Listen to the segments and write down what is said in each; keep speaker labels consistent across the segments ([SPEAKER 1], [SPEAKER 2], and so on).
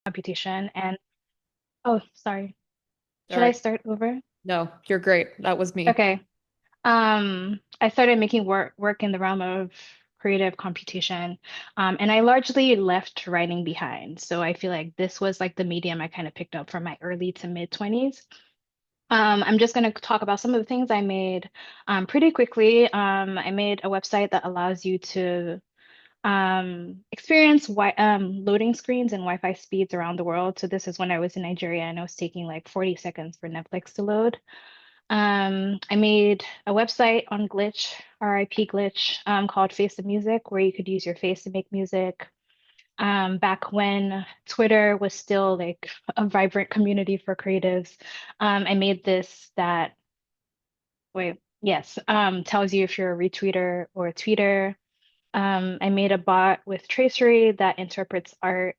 [SPEAKER 1] computation. And oh, sorry.
[SPEAKER 2] All
[SPEAKER 1] Should I
[SPEAKER 2] right.
[SPEAKER 1] start over?
[SPEAKER 2] No, you're great. That was me.
[SPEAKER 1] Okay. I started making work in the realm of creative computation. And I largely left writing behind. So I feel like this was like the medium I kind of picked up from my early to mid 20s. I'm just going to talk about some of the things I made pretty quickly. I made a website that allows you to experience loading screens and Wi-Fi speeds around the world. So this is when I was in Nigeria and I was taking like 40 seconds for Netflix to load. I made a website on Glitch, RIP Glitch, called Face the Music, where you could use your face to make music. Back when Twitter was still like a vibrant community for creatives, I made this that, wait, yes, tells you if you're a retweeter or a tweeter. I made a bot with tracery that interprets art.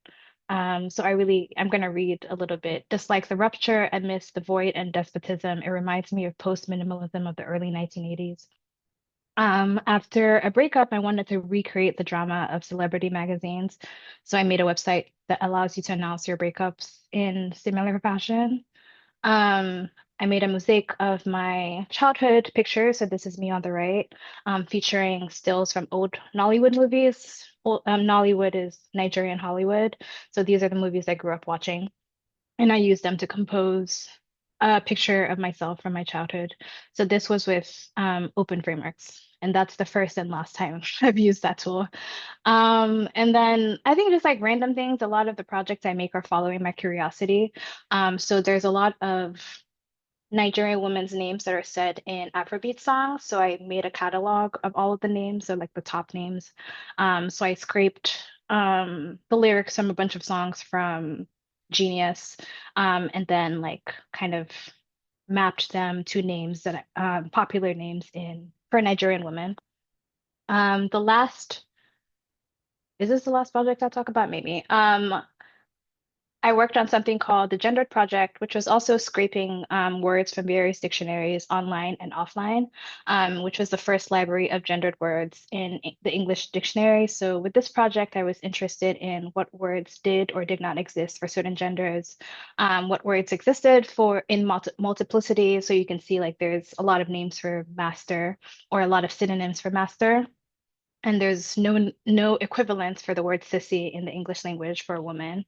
[SPEAKER 1] I'm going to read a little bit. Just like the rupture amidst the void and despotism, it reminds me of post-minimalism of the early 1980s. After a breakup, I wanted to recreate the drama of celebrity magazines. So I made a website that allows you to announce your breakups in similar fashion. Um, I made a mosaic of my childhood pictures. So this is me on the right, featuring stills from old Nollywood movies. Nollywood is Nigerian Hollywood. So these are the movies I grew up watching, and I used them to compose a picture of myself from my childhood. So this was with open frameworks. And that's the first and last time I've used that tool. And then I think just like random things, a lot of the projects I make are following my curiosity. So there's a lot of Nigerian women's names that are said in Afrobeat songs. So I made a catalog of all of the names, so like the top names. So I scraped the lyrics from a bunch of songs from Genius, and then like kind of mapped them to names that popular names in for Nigerian women. The last is this the last project I'll talk about? Maybe. I worked on something called the Gendered Project, which was also scraping words from various dictionaries online and offline, which was the first library of gendered words in the English dictionary. So with this project, I was interested in what words did or did not exist for certain genders, what words existed for in multiplicity. So you can see like there's a lot of names for master or a lot of synonyms for master. And there's no equivalence for the word sissy in the English language for a woman.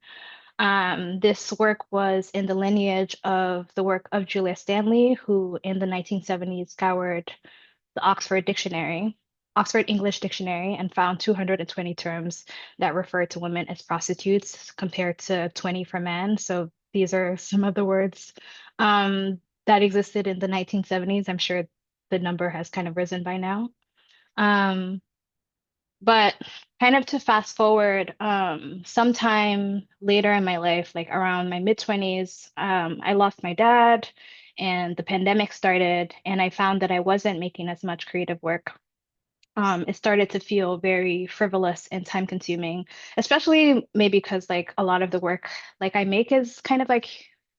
[SPEAKER 1] This work was in the lineage of the work of Julia Stanley, who in the 1970s scoured the Oxford English Dictionary, and found 220 terms that refer to women as prostitutes compared to 20 for men. So these are some of the words that existed in the 1970s. I'm sure the number has kind of risen by now. Um, but kind of to fast forward, sometime later in my life, like around my mid 20s, I lost my dad and the pandemic started, and I found that I wasn't making as much creative work. It started to feel very frivolous and time consuming, especially maybe because like a lot of the work like I make is kind of like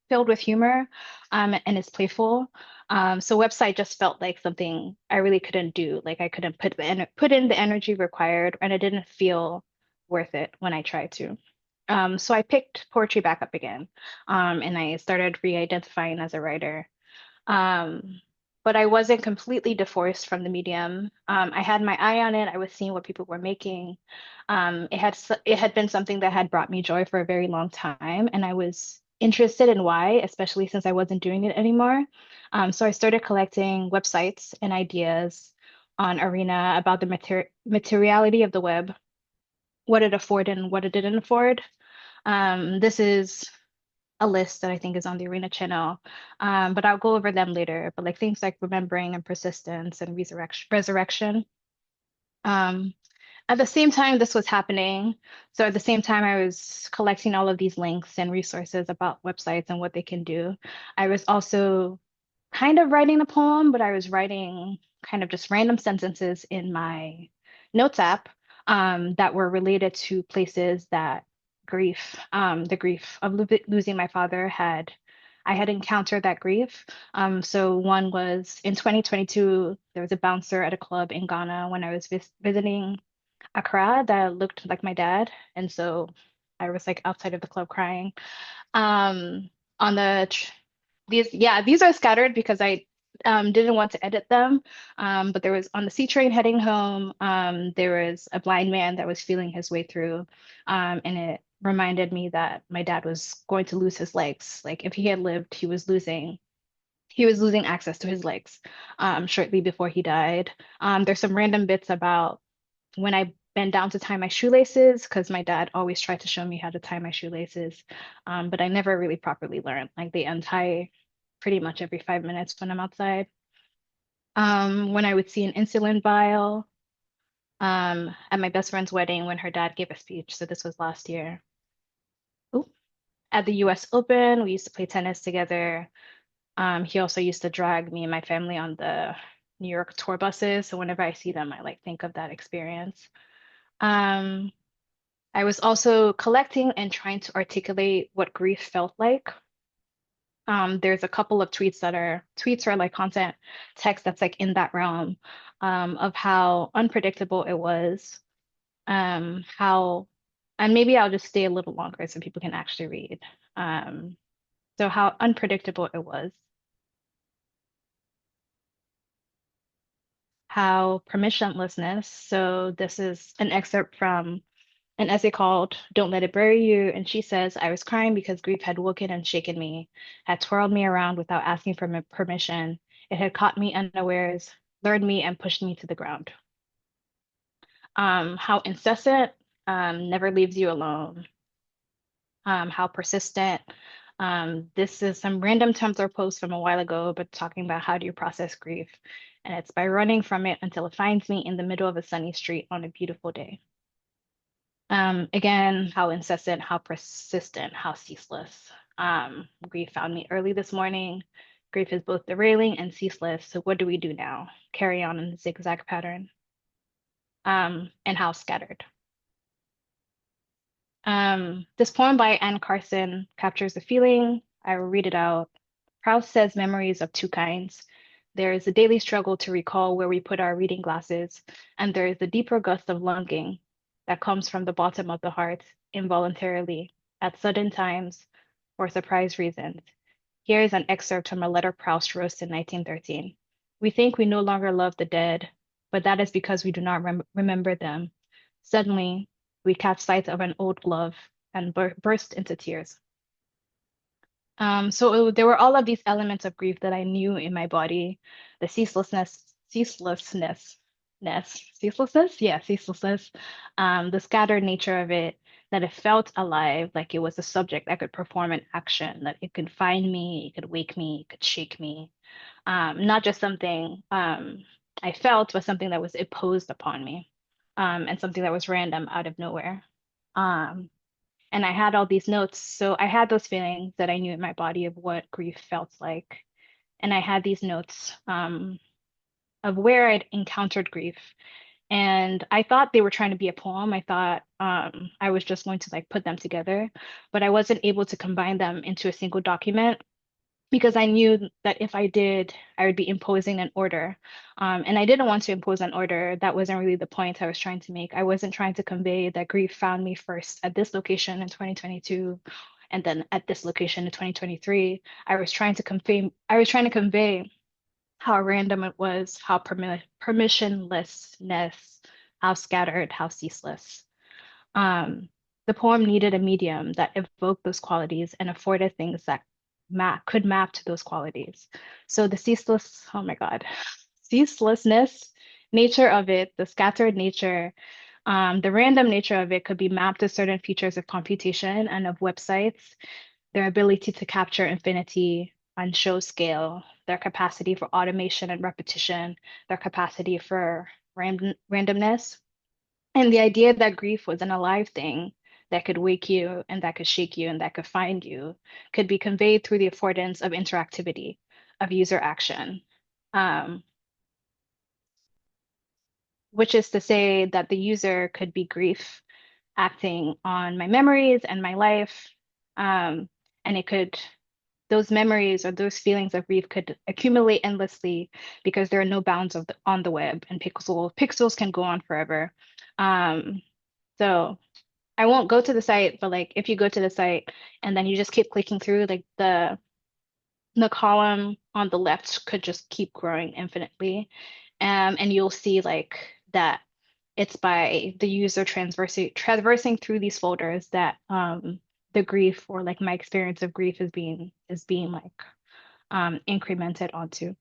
[SPEAKER 1] filled with humor, and it's playful. So website just felt like something I really couldn't do. Like I couldn't put in the energy required, and it didn't feel worth it when I tried to. So I picked poetry back up again, and I started re-identifying as a writer. Um, but I wasn't completely divorced from the medium. I had my eye on it. I was seeing what people were making. It had been something that had brought me joy for a very long time, and I was interested in why, especially since I wasn't doing it anymore. So I started collecting websites and ideas on Arena about the materiality of the web, what it afforded and what it didn't afford. This is a list that I think is on the Arena channel. But I'll go over them later. But like things like remembering and persistence and resurrection. Um, at the same time this was happening, so at the same time I was collecting all of these links and resources about websites and what they can do, I was also kind of writing a poem, but I was writing kind of just random sentences in my notes app that were related to places that the grief of losing my father I had encountered that grief. So one was in 2022, there was a bouncer at a club in Ghana when I was visiting Accra that looked like my dad. And so I was like outside of the club crying. Um, on the tr these yeah, these are scattered because I didn't want to edit them. But there was on the C train heading home, there was a blind man that was feeling his way through. And it reminded me that my dad was going to lose his legs. Like if he had lived, he was losing access to his legs shortly before he died. There's some random bits about when I bent down to tie my shoelaces, because my dad always tried to show me how to tie my shoelaces, but I never really properly learned. Like they untie pretty much every 5 minutes when I'm outside. When I would see an insulin vial at my best friend's wedding when her dad gave a speech. So this was last year. Ooh. At the US Open, we used to play tennis together. He also used to drag me and my family on the New York tour buses. So whenever I see them, I like think of that experience. Um, I was also collecting and trying to articulate what grief felt like. There's a couple of tweets or like content text that's like in that realm of how unpredictable it was, how, and maybe I'll just stay a little longer so people can actually read. Um, so how unpredictable it was, how permissionlessness. So this is an excerpt from an essay called Don't Let It Bury You. And she says, I was crying because grief had woken and shaken me, had twirled me around without asking for my permission. It had caught me unawares, lured me, and pushed me to the ground. How incessant, never leaves you alone. How persistent. This is some random Tumblr post from a while ago, but talking about how do you process grief. And it's by running from it until it finds me in the middle of a sunny street on a beautiful day. Again, how incessant, how persistent, how ceaseless. Grief found me early this morning. Grief is both derailing and ceaseless. So what do we do now? Carry on in the zigzag pattern. And how scattered. This poem by Anne Carson captures the feeling. I will read it out. Proust says memories of two kinds. There is a daily struggle to recall where we put our reading glasses, and there is the deeper gust of longing that comes from the bottom of the heart, involuntarily, at sudden times, for surprise reasons. Here is an excerpt from a letter Proust wrote in 1913. We think we no longer love the dead, but that is because we do not remember them. Suddenly, we catch sight of an old love and burst into tears. So there were all of these elements of grief that I knew in my body, the ceaselessness, the scattered nature of it, that it felt alive, like it was a subject that could perform an action, that it could find me, it could wake me, it could shake me. Not just something I felt, but something that was imposed upon me, and something that was random out of nowhere. Um, and I had all these notes. So I had those feelings that I knew in my body of what grief felt like. And I had these notes of where I'd encountered grief. And I thought they were trying to be a poem. I thought I was just going to like put them together, but I wasn't able to combine them into a single document because I knew that if I did, I would be imposing an order. And I didn't want to impose an order. That wasn't really the point I was trying to make. I wasn't trying to convey that grief found me first at this location in 2022 and then at this location in 2023. I was trying to convey how random it was, how permissionlessness, how scattered, how ceaseless. Um, the poem needed a medium that evoked those qualities and afforded things that could map to those qualities. So the oh my God, ceaselessness nature of it, the scattered nature, the random nature of it could be mapped to certain features of computation and of websites, their ability to capture infinity on show scale, their capacity for automation and repetition, their capacity for randomness. And the idea that grief was an alive thing that could wake you and that could shake you and that could find you could be conveyed through the affordance of interactivity, of user action, um, which is to say that the user could be grief acting on my memories and my life. And it could, those memories or those feelings of grief could accumulate endlessly because there are no bounds on the web and pixels can go on forever. Um, so I won't go to the site, but like if you go to the site and then you just keep clicking through, like the column on the left could just keep growing infinitely. And you'll see like that it's by the user traversing through these folders that the grief or like my experience of grief is being like incremented onto.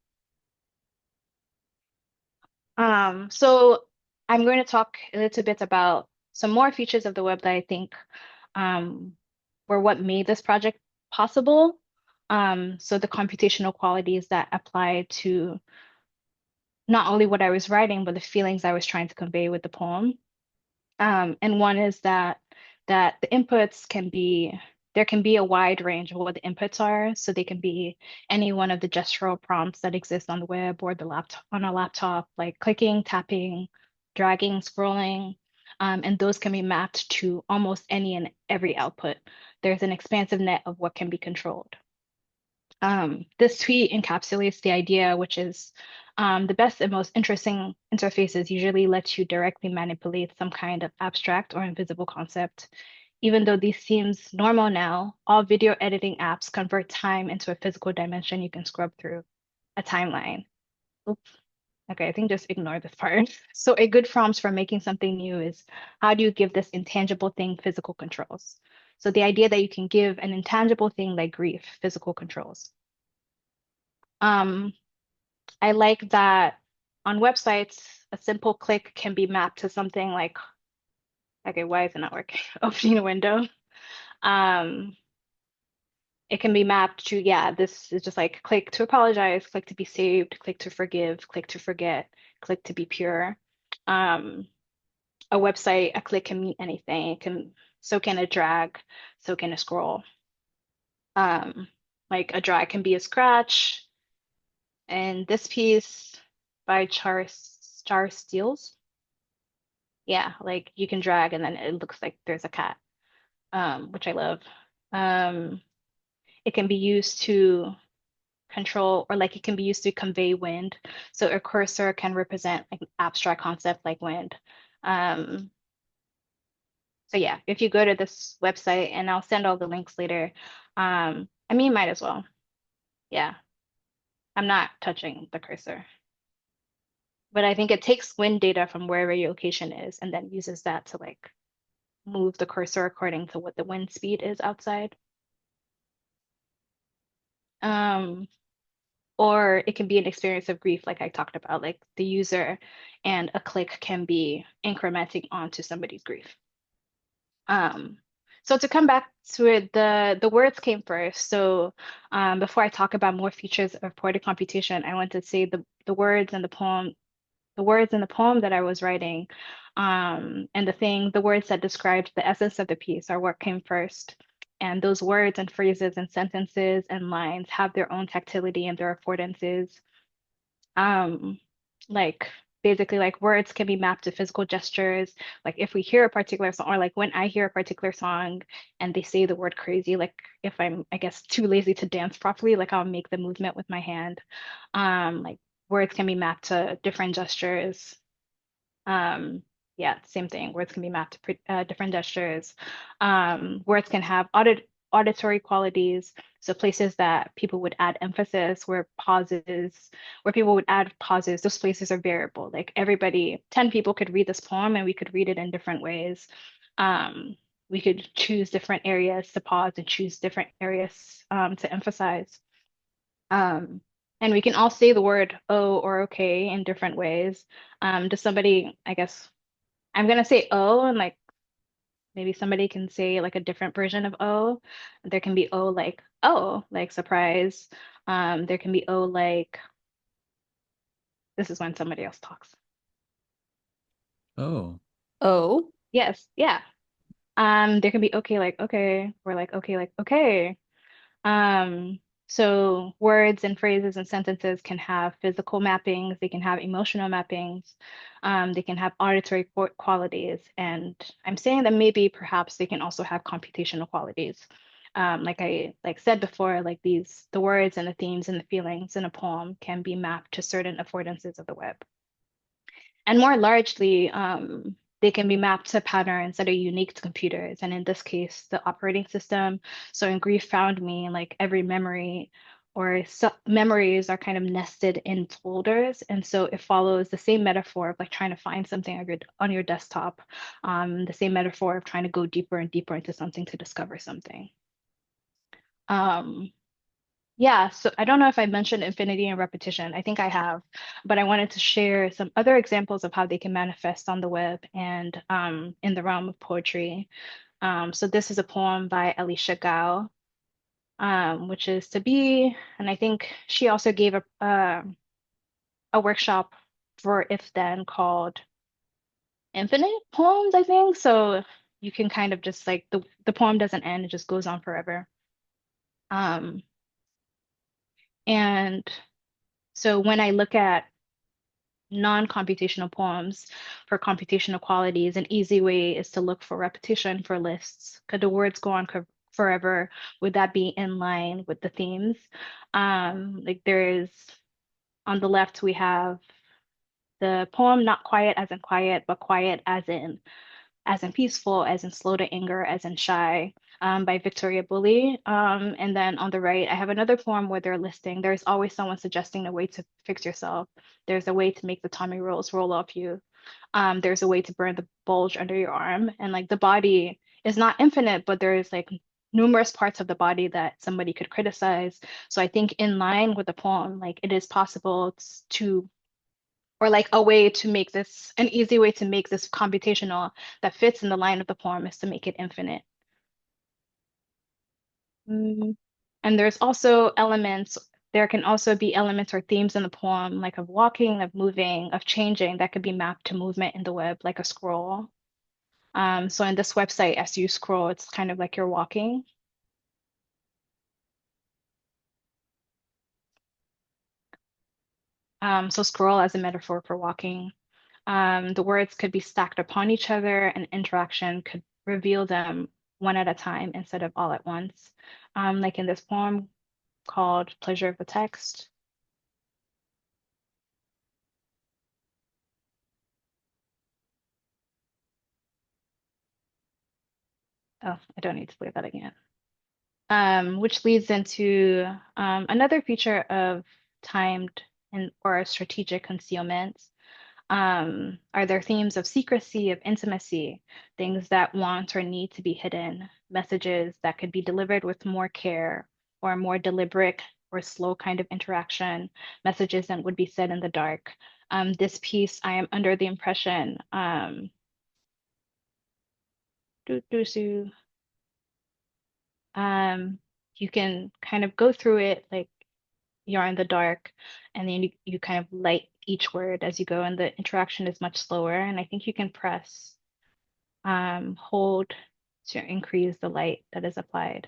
[SPEAKER 1] So I'm going to talk a little bit about some more features of the web that I think um, were what made this project possible. So the computational qualities that apply to not only what I was writing, but the feelings I was trying to convey with the poem. And one is that the inputs can be there can be a wide range of what the inputs are. So they can be any one of the gestural prompts that exist on the web or the laptop on a laptop, like clicking, tapping, dragging, scrolling. And those can be mapped to almost any and every output. There's an expansive net of what can be controlled. This tweet encapsulates the idea, which is the best and most interesting interfaces usually let you directly manipulate some kind of abstract or invisible concept. Even though this seems normal now, all video editing apps convert time into a physical dimension you can scrub through, a timeline. Oops. Okay, I think just ignore this part. So a good prompt for making something new is how do you give this intangible thing physical controls? So the idea that you can give an intangible thing like grief physical controls. Um, I like that on websites, a simple click can be mapped to something like, okay, why is it not working? Opening a window. Um, it can be mapped to, yeah, this is just like click to apologize, click to be saved, click to forgive, click to forget, click to be pure. Um, a website, a click can mean anything. So can a drag, so can a scroll. Um, like a drag can be a scratch. And this piece by Char Steels. Yeah, like you can drag and then it looks like there's a cat, which I love. Um, it can be used to control or like it can be used to convey wind. So a cursor can represent like an abstract concept like wind. Um, so yeah, if you go to this website and I'll send all the links later. I mean, might as well. Yeah, I'm not touching the cursor. But I think it takes wind data from wherever your location is and then uses that to like move the cursor according to what the wind speed is outside. Um, or it can be an experience of grief, like I talked about, like the user and a click can be incrementing onto somebody's grief. Um, so to come back to it, the words came first. So before I talk about more features of poetic computation, I want to say the words in the words in the poem that I was writing, and the words that described the essence of the piece are what came first. And those words and phrases and sentences and lines have their own tactility and their affordances. Um, like basically like words can be mapped to physical gestures. Like if we hear a particular song, or like when I hear a particular song and they say the word crazy, like if I'm, I guess, too lazy to dance properly, like I'll make the movement with my hand. Like words can be mapped to different gestures. Um, yeah, same thing. Words can be mapped to different gestures. Words can have auditory qualities. So places that people would add emphasis, where people would add pauses, those places are variable. Like everybody, 10 people could read this poem and we could read it in different ways. Um, we could choose different areas to pause and choose different areas to emphasize. Um, and we can all say the word oh or okay in different ways. Does somebody, I guess, I'm gonna say oh, and like maybe somebody can say like a different version of oh. There can be oh, like surprise. There can be oh, like this is when somebody else talks.
[SPEAKER 3] Oh,
[SPEAKER 2] Oh,
[SPEAKER 1] Yes, yeah. There can be okay, like okay, or like okay, like okay. So words and phrases and sentences can have physical mappings, they can have emotional mappings, they can have auditory qualities, and I'm saying that maybe perhaps they can also have computational qualities. Like I said before, like the words and the themes and the feelings in a poem can be mapped to certain affordances of the web. And more largely, they can be mapped to patterns that are unique to computers, and in this case, the operating system. So in Grief Found Me, like every memory or memories are kind of nested in folders, and so it follows the same metaphor of like trying to find something on your desktop, the same metaphor of trying to go deeper and deeper into something to discover something. Um, yeah, so I don't know if I mentioned infinity and repetition. I think I have, but I wanted to share some other examples of how they can manifest on the web and in the realm of poetry. So this is a poem by Alicia Gao, which is to be, and I think she also gave a workshop for If Then called Infinite Poems, I think. So you can kind of just like the poem doesn't end, it just goes on forever. Um, and so when I look at non-computational poems for computational qualities, an easy way is to look for repetition for lists. Could the words go on forever? Would that be in line with the themes? Like there is on the left, we have the poem Not Quiet as in quiet, but quiet as in peaceful, as in slow to anger, as in shy, by Victoria Bully. And then on the right, I have another poem where they're listing, there's always someone suggesting a way to fix yourself. There's a way to make the tummy rolls roll off you. There's a way to burn the bulge under your arm. And like the body is not infinite, but there is like numerous parts of the body that somebody could criticize. So I think in line with the poem, like it is possible to or like a way to make this, an easy way to make this computational that fits in the line of the poem is to make it infinite. Mm. And there's also elements, there can also be elements or themes in the poem, like of walking, of moving, of changing, that could be mapped to movement in the web, like a scroll. So in this website, as you scroll, it's kind of like you're walking. So scroll as a metaphor for walking. The words could be stacked upon each other, and interaction could reveal them one at a time instead of all at once. Like in this poem called Pleasure of the Text. Oh, I don't need to play that again. Which leads into another feature of timed and or strategic concealment. Are there themes of secrecy, of intimacy, things that want or need to be hidden, messages that could be delivered with more care or more deliberate or slow kind of interaction, messages that would be said in the dark? This piece, I am under the impression, doo, doo, doo, um, you can kind of go through it like you're in the dark, and then you kind of light each word as you go, and the interaction is much slower. And I think you can press hold to increase the light that is applied.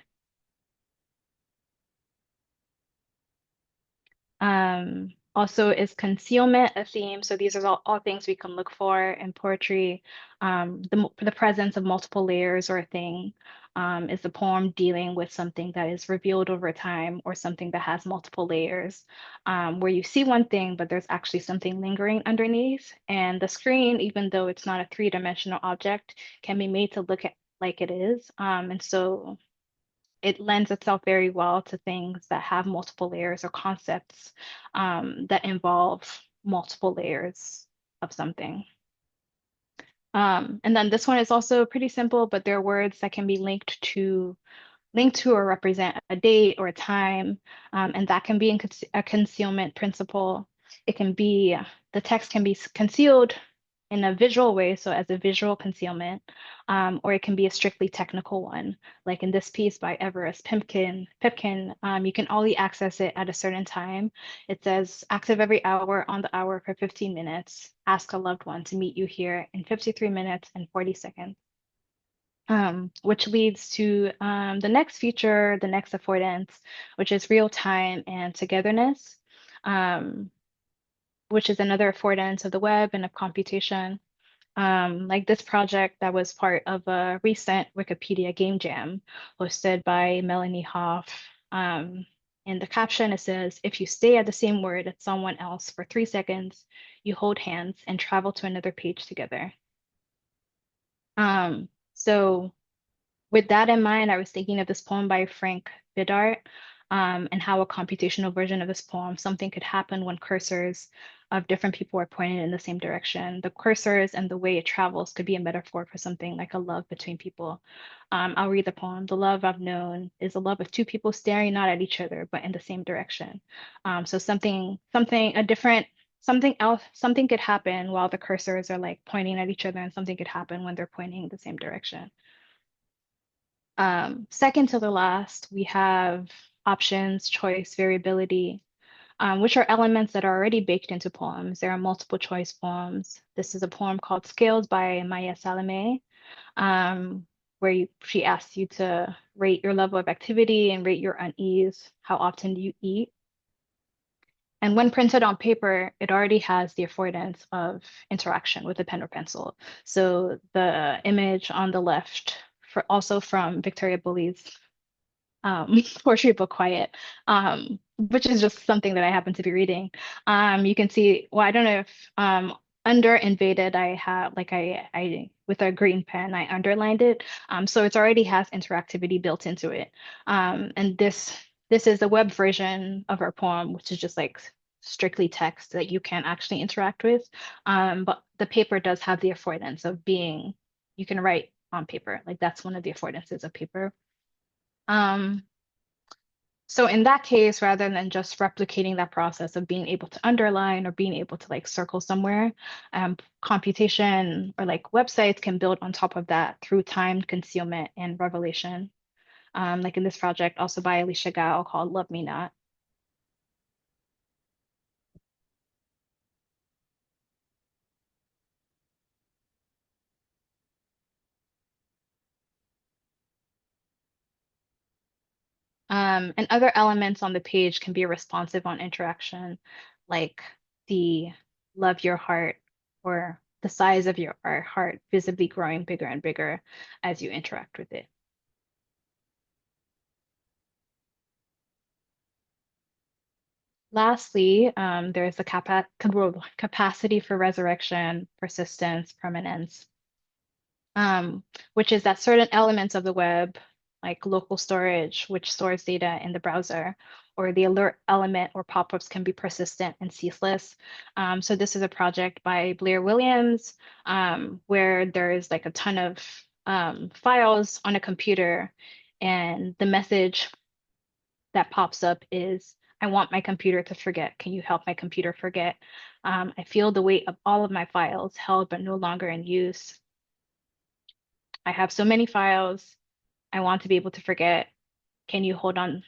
[SPEAKER 1] Also, is concealment a theme? So these are all things we can look for in poetry. The presence of multiple layers or a thing. Is the poem dealing with something that is revealed over time or something that has multiple layers, where you see one thing, but there's actually something lingering underneath. And the screen, even though it's not a three-dimensional object, can be made to look at like it is. And so it lends itself very well to things that have multiple layers or concepts that involve multiple layers of something. And then this one is also pretty simple, but there are words that can be linked to or represent a date or a time, and that can be in a concealment principle. It can be the text can be concealed in a visual way, so as a visual concealment, or it can be a strictly technical one, like in this piece by Everest Pipkin. You can only access it at a certain time. It says active every hour on the hour for 15 minutes. Ask a loved one to meet you here in 53 minutes and 40 seconds. Which leads to the next feature, the next affordance, which is real time and togetherness, um, which is another affordance of the web and of computation. Like this project that was part of a recent Wikipedia game jam hosted by Melanie Hoff. In the caption, it says, if you stay at the same word as someone else for 3 seconds, you hold hands and travel to another page together. So with that in mind, I was thinking of this poem by Frank Bidart, and how a computational version of this poem, something could happen when cursors of different people are pointed in the same direction. The cursors and the way it travels could be a metaphor for something like a love between people. I'll read the poem. The love I've known is a love of two people staring not at each other, but in the same direction. So a different, something else, something could happen while the cursors are like pointing at each other, and something could happen when they're pointing the same direction. Second to the last, we have options, choice, variability, which are elements that are already baked into poems. There are multiple choice poems. This is a poem called Scales by Maya Salome, where she asks you to rate your level of activity and rate your unease, how often do you eat. And when printed on paper, it already has the affordance of interaction with a pen or pencil. So the image on the left, also from Victoria Bully's poetry book Quiet, which is just something that I happen to be reading. You can see, well, I don't know if under invaded, I have like I with a green pen, I underlined it. So it already has interactivity built into it. And this is the web version of our poem, which is just like strictly text that you can't actually interact with. But the paper does have the affordance of being, you can write on paper. Like that's one of the affordances of paper. Um, so in that case, rather than just replicating that process of being able to underline or being able to like circle somewhere, computation or like websites can build on top of that through timed concealment and revelation. Like in this project, also by Alicia Gao called Love Me Not. And other elements on the page can be responsive on interaction, like the love your heart or the size of your heart visibly growing bigger and bigger as you interact with it. Lastly, there's the capacity for resurrection, persistence, permanence, which is that certain elements of the web, like local storage, which stores data in the browser, or the alert element or pop-ups can be persistent and ceaseless. So this is a project by Blair Williams, where there's like a ton of files on a computer, and the message that pops up is, I want my computer to forget. Can you help my computer forget? I feel the weight of all of my files held but no longer in use. I have so many files. I want to be able to forget. Can you hold on?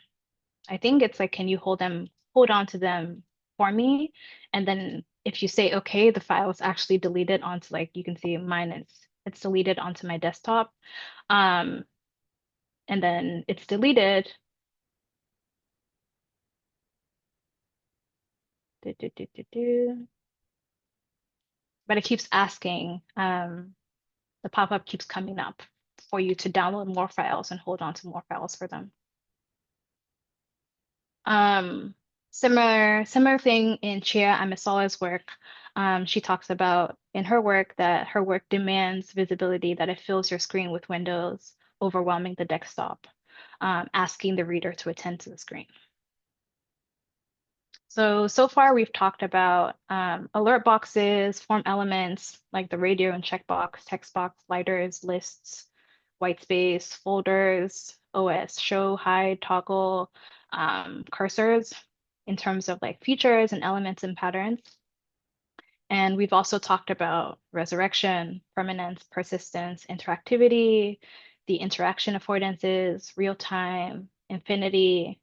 [SPEAKER 1] I think it's like, can you hold on to them for me? And then if you say okay, the file is actually deleted onto, like, you can see mine is, it's deleted onto my desktop. Um, and then it's deleted. Do, do, do, do, do. But it keeps asking, the pop-up keeps coming up for you to download more files and hold on to more files for them. Um, similar thing in Chia Amisola's work. She talks about in her work that her work demands visibility, that it fills your screen with windows, overwhelming the desktop, asking the reader to attend to the screen. So far we've talked about alert boxes, form elements like the radio and checkbox, text box, sliders, lists, white space, folders, OS, show, hide, toggle, cursors in terms of like features and elements and patterns. And we've also talked about resurrection, permanence, persistence, interactivity, the interaction affordances, real time, infinity,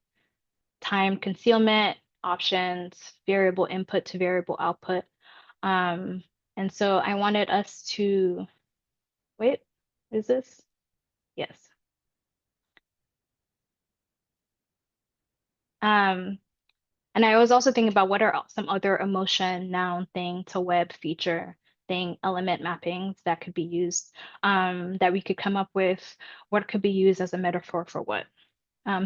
[SPEAKER 1] time concealment, options, variable input to variable output. Um, and so I wanted us to, wait, is this? Yes. Um, and I was also thinking about what are some other emotion, noun, thing to web feature, thing, element mappings that could be used, that we could come up with what could be used as a metaphor for what.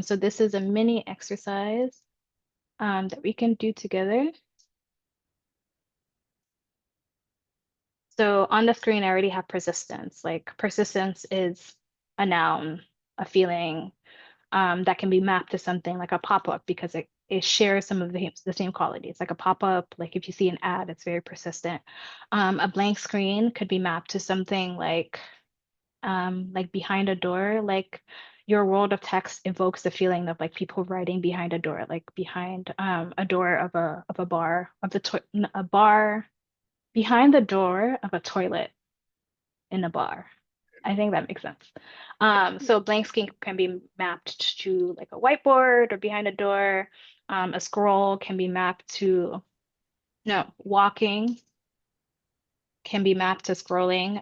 [SPEAKER 1] So this is a mini exercise that we can do together. So on the screen, I already have persistence. Like persistence is a noun, a feeling that can be mapped to something like a pop-up because it shares some of the same qualities. Like a pop-up, like if you see an ad, it's very persistent. A blank screen could be mapped to something like behind a door, like your world of text evokes the feeling of like people writing behind a door, like behind a door of a bar of the to a bar behind the door of a toilet in a bar. I think that makes sense. So blank screen can be mapped to like a whiteboard or behind a door. A scroll can be mapped to, no, walking can be mapped to scrolling.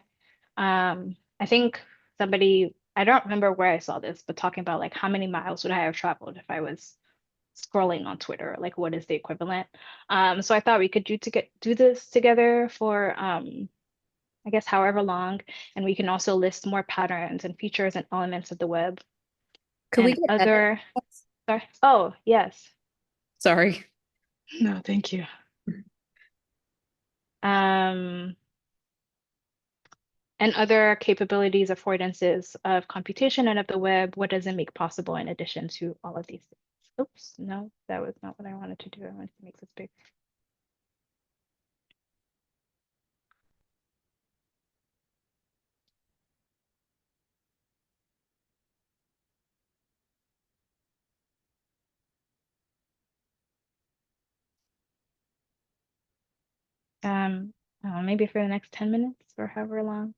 [SPEAKER 1] I think I don't remember where I saw this, but talking about like how many miles would I have traveled if I was scrolling on Twitter? Like what is the equivalent? So I thought we could do this together for I guess however long, and we can also list more patterns and features and elements of the web
[SPEAKER 2] Could we
[SPEAKER 1] and
[SPEAKER 2] get edit?
[SPEAKER 1] other. Sorry. Oh, yes.
[SPEAKER 2] Sorry.
[SPEAKER 1] No, thank you. Um, and other capabilities, affordances of computation and of the web, what does it make possible in addition to all of these things? Oops, no, that was not what I wanted to do. I wanted to make this big. Maybe for the next 10 minutes or however long.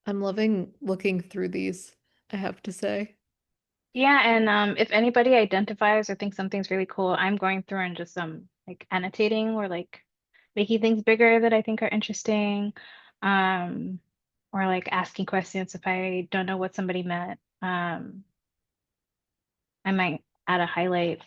[SPEAKER 2] I'm loving looking through these, I have to say.
[SPEAKER 1] Yeah, and if anybody identifies or thinks something's really cool, I'm going through and just like annotating or like making things bigger that I think are interesting, um, or like asking questions if I don't know what somebody meant. I might add a highlight.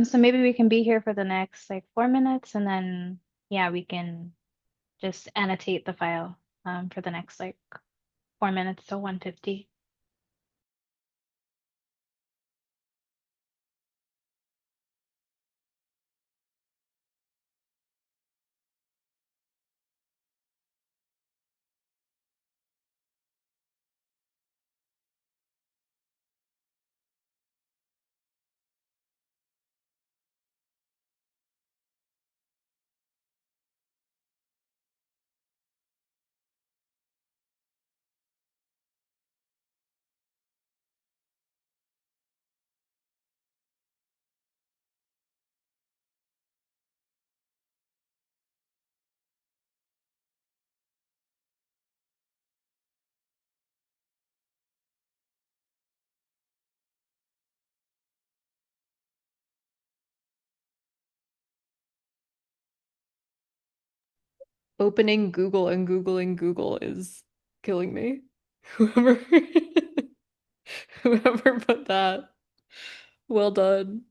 [SPEAKER 1] So maybe we can be here for the next like 4 minutes, and then yeah, we can just annotate the file for the next like 4 minutes, so 150.
[SPEAKER 2] Opening Google and Googling Google is killing me. Whoever whoever put that. Well done.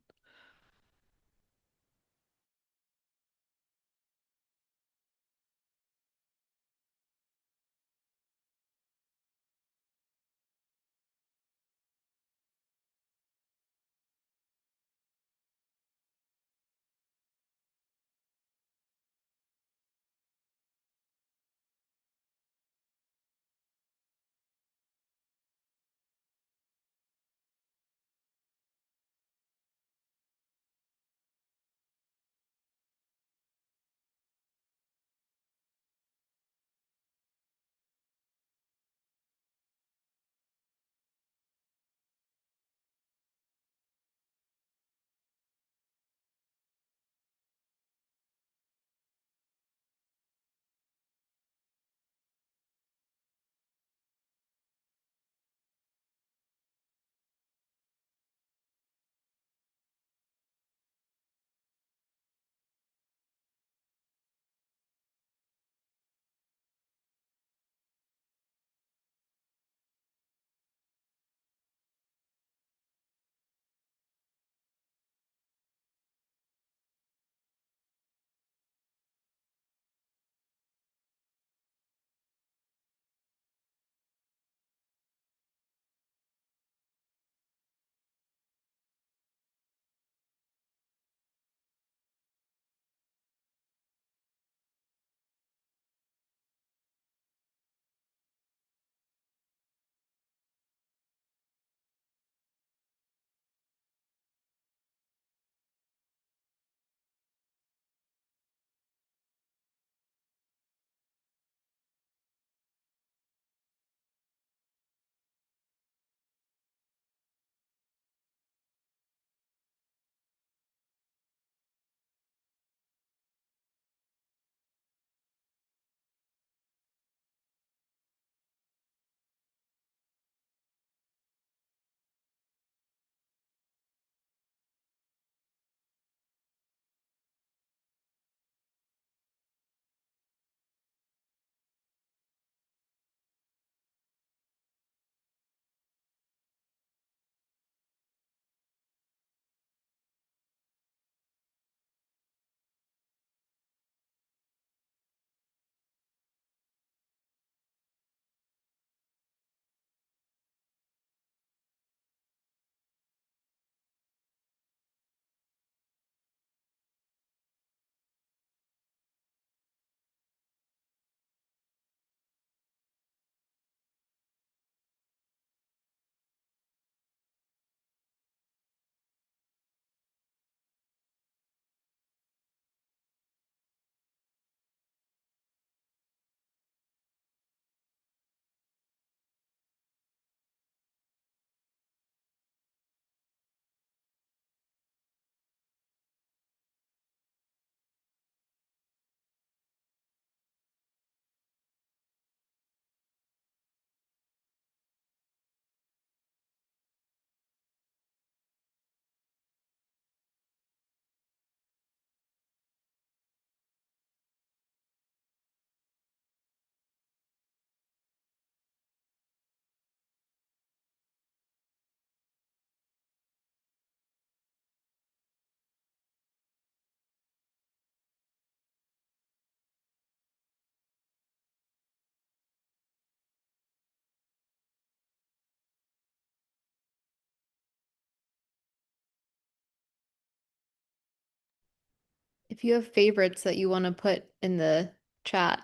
[SPEAKER 2] If you have favorites that you want to put in the chat,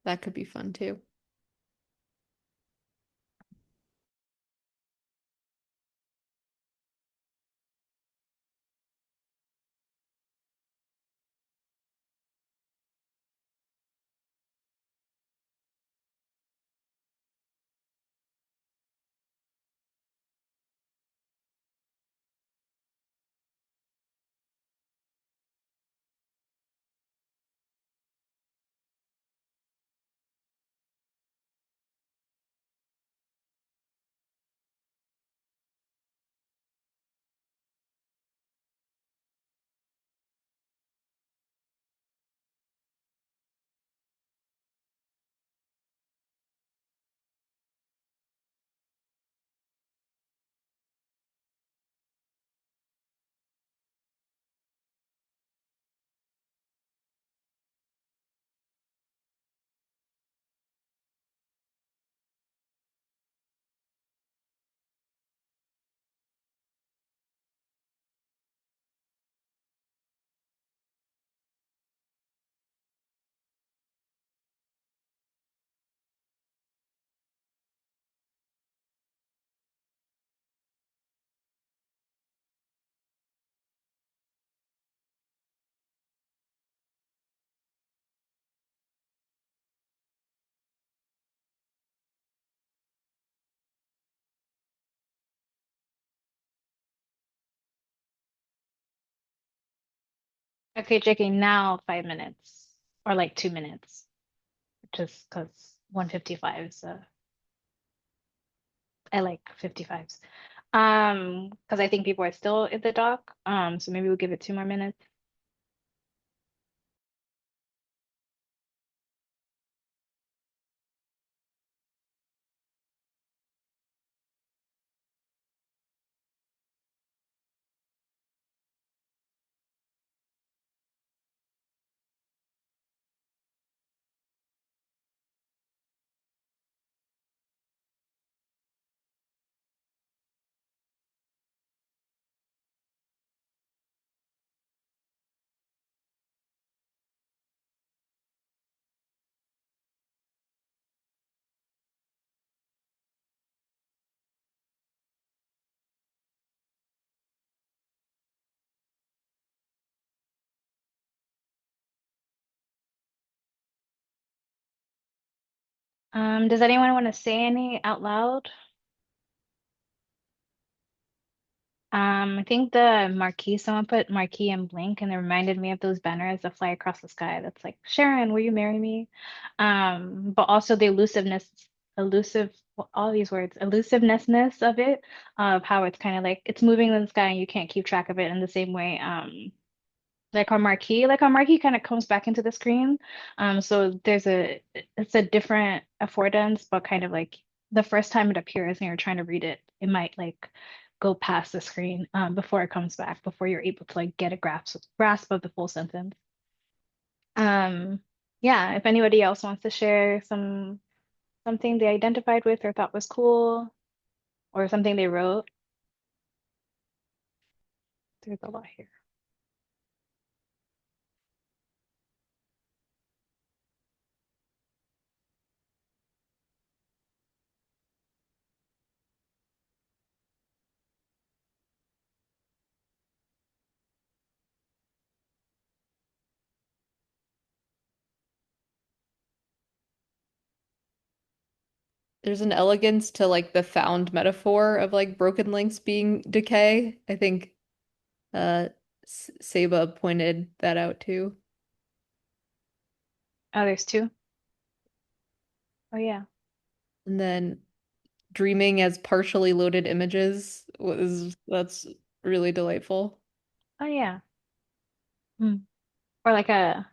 [SPEAKER 2] that could be fun too.
[SPEAKER 1] Okay, JK, now 5 minutes or like 2 minutes, just because 155 is I like 55s. Because I think people are still in the dock. So maybe we'll give it 2 more minutes. Does anyone want to say any out loud? I think the marquee, someone put marquee and blink, and it reminded me of those banners that fly across the sky. That's like, Sharon, will you marry me? But also the elusive, well, all these words, elusiveness of it, of how it's kind of like it's moving in the sky and you can't keep track of it in the same way. Like our marquee kind of comes back into the screen. So it's a different affordance, but kind of like the first time it appears and you're trying to read it, it might like go past the screen before it comes back, before you're able to like get a grasp of the full sentence. Um, yeah, if anybody else wants to share something they identified with or thought was cool, or something they wrote, there's a lot here.
[SPEAKER 2] There's an elegance to like the found metaphor of like broken links being decay. I think uh Seba pointed that out too.
[SPEAKER 1] Oh, there's two. Oh yeah.
[SPEAKER 2] And then dreaming as partially loaded images was that's really delightful.
[SPEAKER 1] Oh yeah. Hmm. Or like I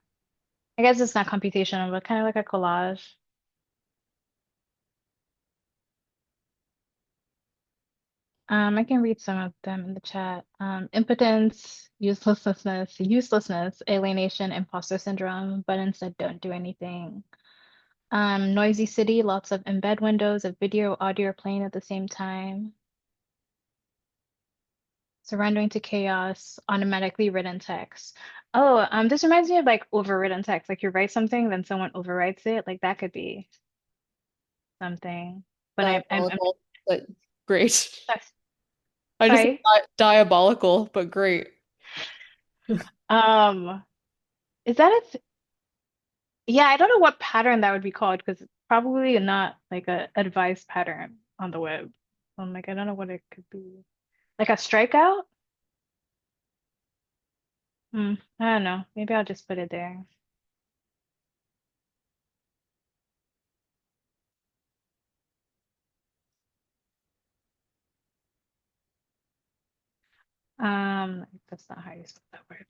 [SPEAKER 1] guess it's not computational, but kind of like a collage. I can read some of them in the chat. Impotence, uselessness, alienation, imposter syndrome, but instead don't do anything. Noisy city, lots of embed windows of video, audio playing at the same time. Surrendering to chaos, automatically written text. Oh, this reminds me of like overwritten text. Like you write something, then someone overwrites it. Like that could be something. But I'm
[SPEAKER 2] Diabolical, but great. I just said
[SPEAKER 1] sorry.
[SPEAKER 2] diabolical, but great.
[SPEAKER 1] Um, is that a yeah, I don't know what pattern that would be called because it's probably not like a advice pattern on the web. I'm like, I don't know what it could be. Like a strikeout? I don't know. Maybe I'll just put it there. That's not how you spell that word.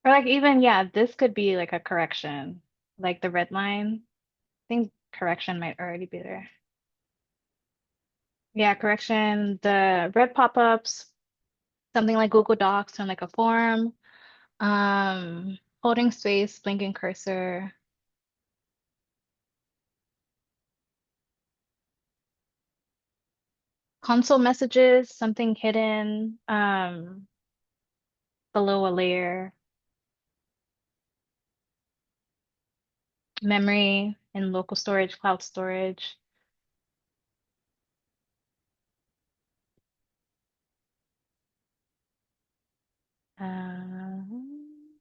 [SPEAKER 1] Or like even, yeah, this could be like a correction. Like the red line. I think correction might already be there. Yeah, correction. The red pop-ups, something like Google Docs on like a form. Holding space, blinking cursor. Console messages, something hidden below a layer. Memory in local storage, cloud storage. Um,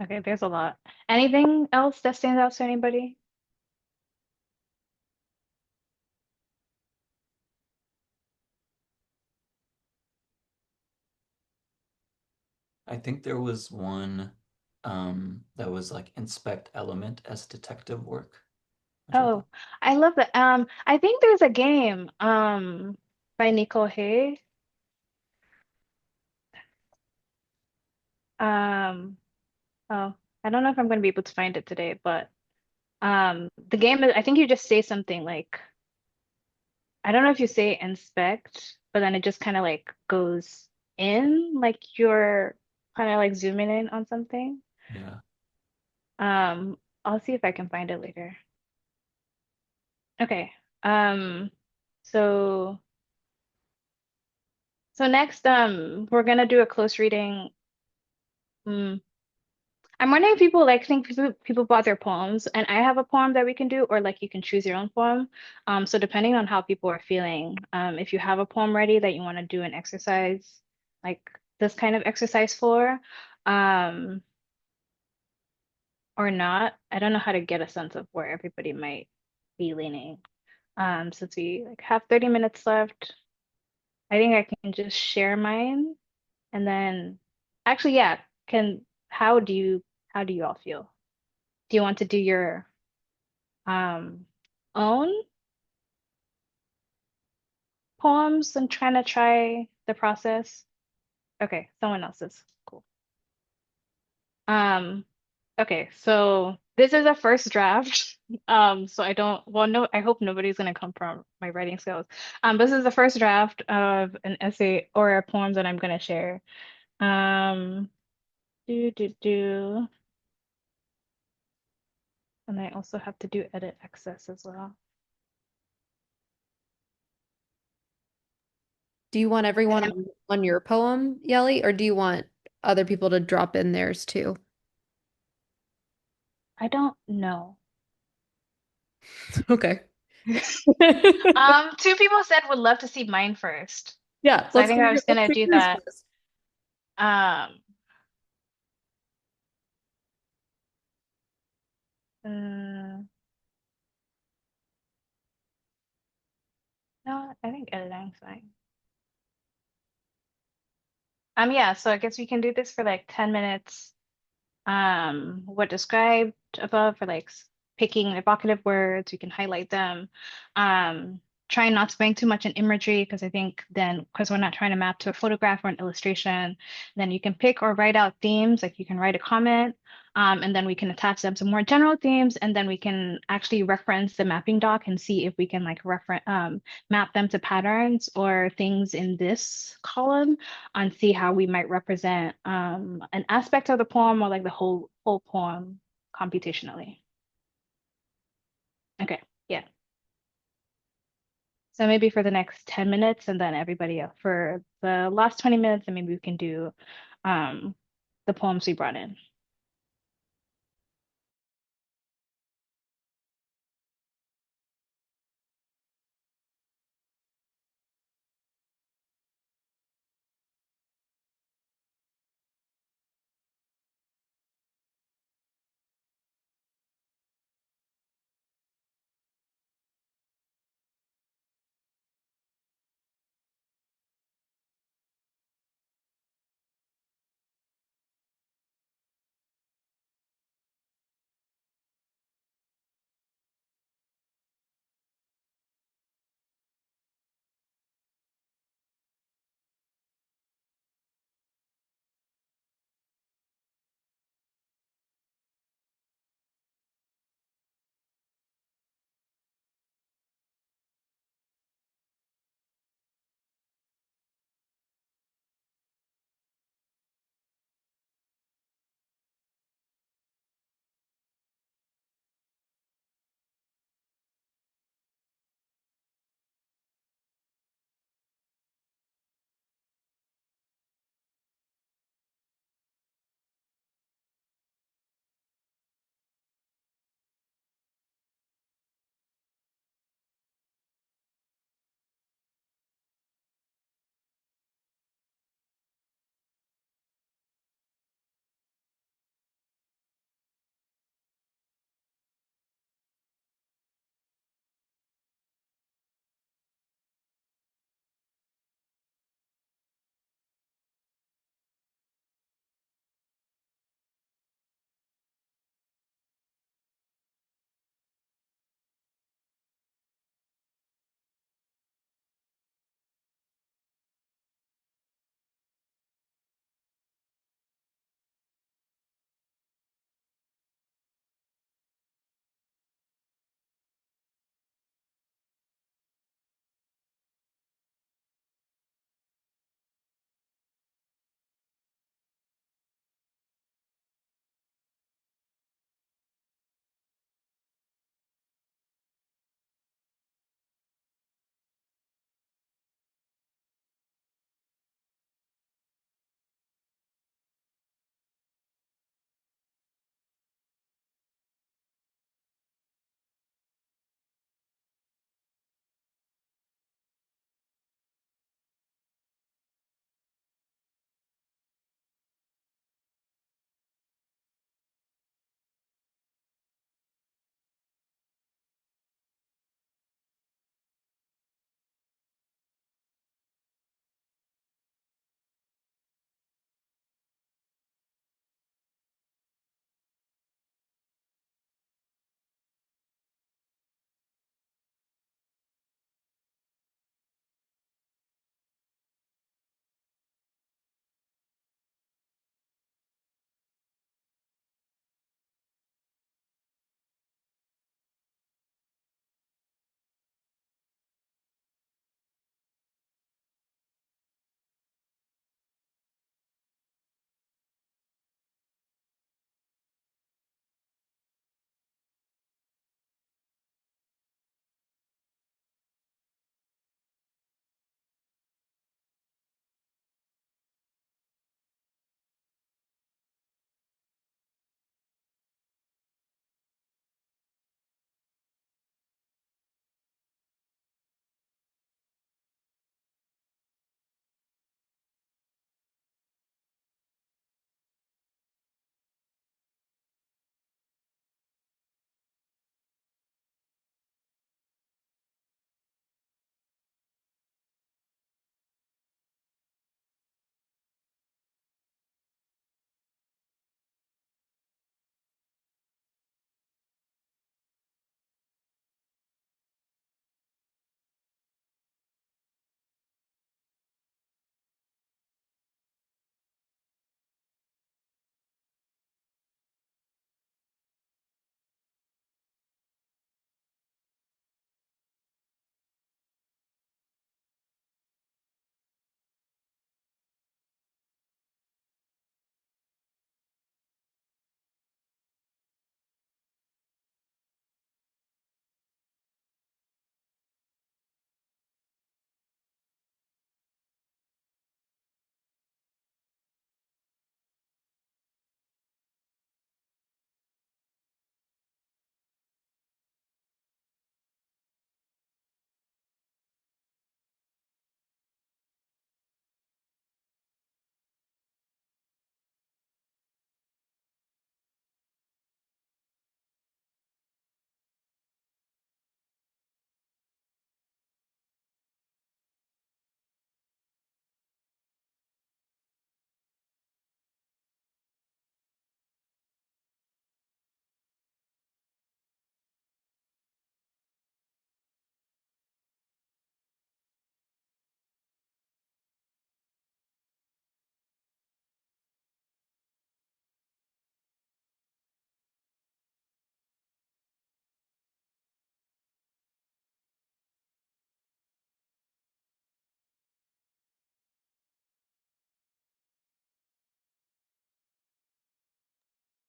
[SPEAKER 1] okay, there's a lot. Anything else that stands out to anybody?
[SPEAKER 3] I think there was one that was like inspect element as detective work, which I
[SPEAKER 1] Oh,
[SPEAKER 3] thought.
[SPEAKER 1] I love that. I think there's a game by Nico Hay. Um, oh, I don't know if I'm going to be able to find it today, but the game is, I think you just say something like I don't know if you say inspect, but then it just kind of like goes in, like you're kind of like zooming in on something.
[SPEAKER 3] Yeah.
[SPEAKER 1] I'll see if I can find it later. Okay. Um, so so next, we're gonna do a close reading. Mm, I'm wondering if people like think people bought their poems, and I have a poem that we can do, or like you can choose your own poem. So depending on how people are feeling, if you have a poem ready that you want to do an exercise, like this kind of exercise for, um, or not, I don't know how to get a sense of where everybody might be leaning. Since we like have 30 minutes left, I think I can just share mine, and then actually, yeah, can how do you all feel? Do you want to do your um own poems and trying to try the process? Okay, someone else's. Cool. Um, okay, so this is a first draft. So I don't, well, no, I hope nobody's gonna come from my writing skills. This is the first draft of an essay or a poem that I'm gonna share. Um, do. And I also have to do edit access as well.
[SPEAKER 2] Do you want
[SPEAKER 1] And
[SPEAKER 2] everyone
[SPEAKER 1] then
[SPEAKER 2] on your poem, Yelly, or do you want other people to drop in theirs too?
[SPEAKER 1] I don't know.
[SPEAKER 2] Okay.
[SPEAKER 1] Two people said would love to see mine first.
[SPEAKER 2] Yeah,
[SPEAKER 1] So I think I was
[SPEAKER 2] let's
[SPEAKER 1] gonna
[SPEAKER 2] do
[SPEAKER 1] do
[SPEAKER 2] yours
[SPEAKER 1] that.
[SPEAKER 2] first.
[SPEAKER 1] Um, uh, no, I think editing's fine. Yeah, so I guess we can do this for like 10 minutes. What described above for like picking evocative words, we can highlight them. Um, Trying not to bring too much in imagery because I think then because we're not trying to map to a photograph or an illustration, then you can pick or write out themes, like you can write a comment, and then we can attach them to more general themes, and then we can actually reference the mapping doc and see if we can like reference map them to patterns or things in this column and see how we might represent an aspect of the poem or like the whole poem computationally. Okay, yeah. So maybe for the next 10 minutes and then everybody else for the last 20 minutes, and maybe we can do um, the poems we brought in.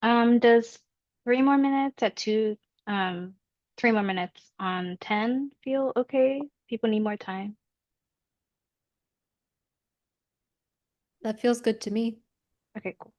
[SPEAKER 1] Does 3 more minutes at two, 3 more minutes on 10 feel okay? People need more time.
[SPEAKER 2] That feels good to me.
[SPEAKER 1] Okay, cool.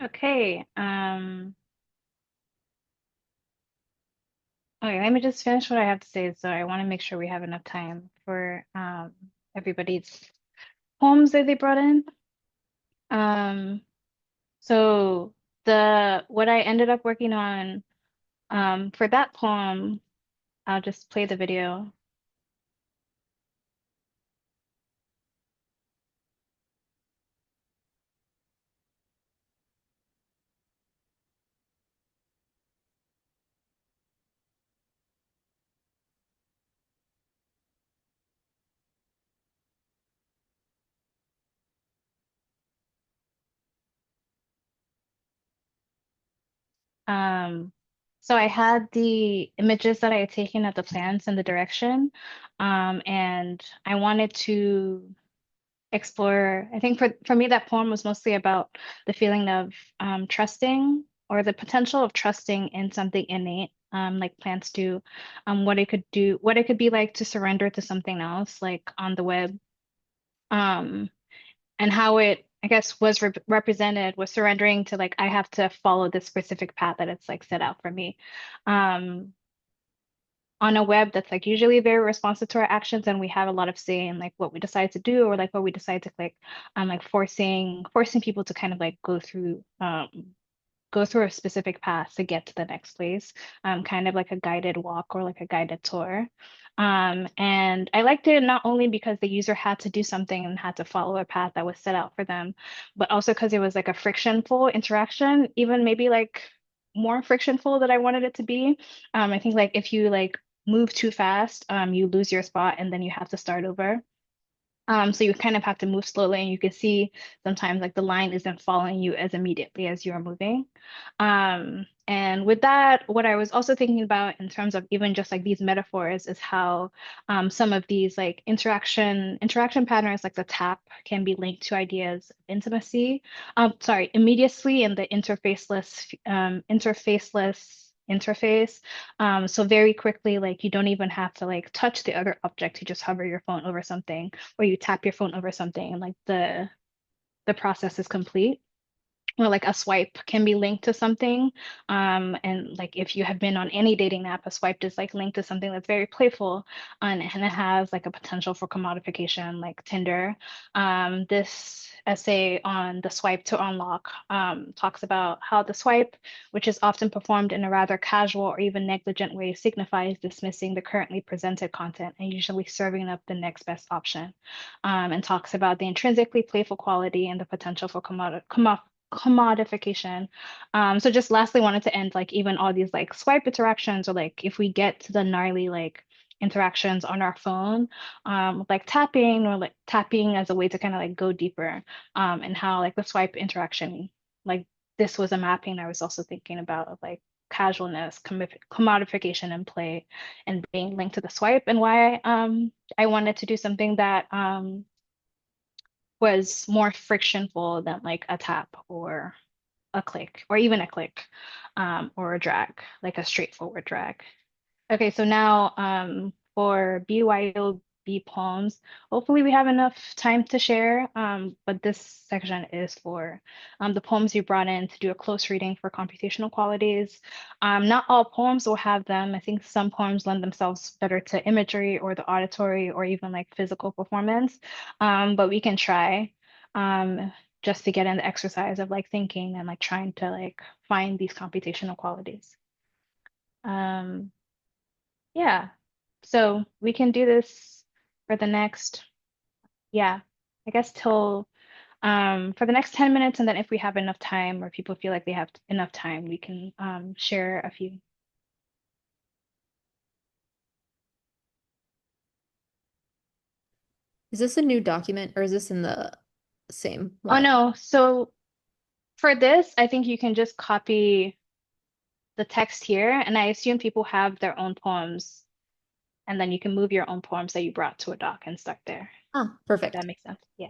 [SPEAKER 1] Okay, okay, let me just finish what I have to say. So I want to make sure we have enough time for everybody's poems that they brought in. Um, so the what I ended up working on for that poem, I'll just play the video. Um, so I had the images that I had taken of the plants and the direction, and I wanted to explore. I think for me, that poem was mostly about the feeling of trusting or the potential of trusting in something innate, like plants do, what it could do, what it could be like to surrender to something else, like on the web, um, and how it, I guess, was represented was surrendering to like I have to follow this specific path that it's like set out for me. Um, on a web that's like usually very responsive to our actions and we have a lot of say in like what we decide to do or like what we decide to click, like forcing people to kind of like go through a specific path to get to the next place, kind of like a guided walk or like a guided tour. And I liked it not only because the user had to do something and had to follow a path that was set out for them, but also because it was like a frictionful interaction, even maybe like more frictionful than I wanted it to be. I think like if you like move too fast, you lose your spot and then you have to start over. So you kind of have to move slowly, and you can see sometimes like the line isn't following you as immediately as you are moving. And with that, what I was also thinking about in terms of even just like these metaphors is how some of these like interaction patterns, like the tap, can be linked to ideas of intimacy. Sorry, immediacy and the interface. So very quickly, like you don't even have to like touch the other object. You just hover your phone over something, or you tap your phone over something, and like the process is complete. Or like a swipe can be linked to something. And like if you have been on any dating app, a swipe is like linked to something that's very playful, and it has like a potential for commodification, like Tinder. This essay on the swipe to unlock talks about how the swipe, which is often performed in a rather casual or even negligent way, signifies dismissing the currently presented content and usually serving up the next best option. And talks about the intrinsically playful quality and the potential for commodification. So just lastly, wanted to end like even all these like swipe interactions, or like if we get to the gnarly like interactions on our phone, like tapping, or like tapping as a way to kind of like go deeper, and how like the swipe interaction, like this was a mapping I was also thinking about of like casualness, commodification, and play, and being linked to the swipe, and why I wanted to do something that was more frictionful than like a tap or a click, or even a click, or a drag, like a straightforward drag. Okay, so now for BYOB poems, hopefully we have enough time to share, but this section is for the poems you brought in to do a close reading for computational qualities. Not all poems will have them. I think some poems lend themselves better to imagery or the auditory or even like physical performance, but we can try. Um, just to get in the exercise of like thinking and like trying to like find these computational qualities. Um, yeah. So we can do this for the next, yeah, I guess till for the next 10 minutes, and then if we have enough time or people feel like they have enough time, we can share a few.
[SPEAKER 2] Is this a new document or is this in the same
[SPEAKER 1] Oh
[SPEAKER 2] one?
[SPEAKER 1] no, so for this, I think you can just copy the text here, and I assume people have their own poems, and then you can move your own poems that you brought to a doc and start there.
[SPEAKER 2] Ah,
[SPEAKER 1] If that
[SPEAKER 2] perfect.
[SPEAKER 1] makes sense. Yeah.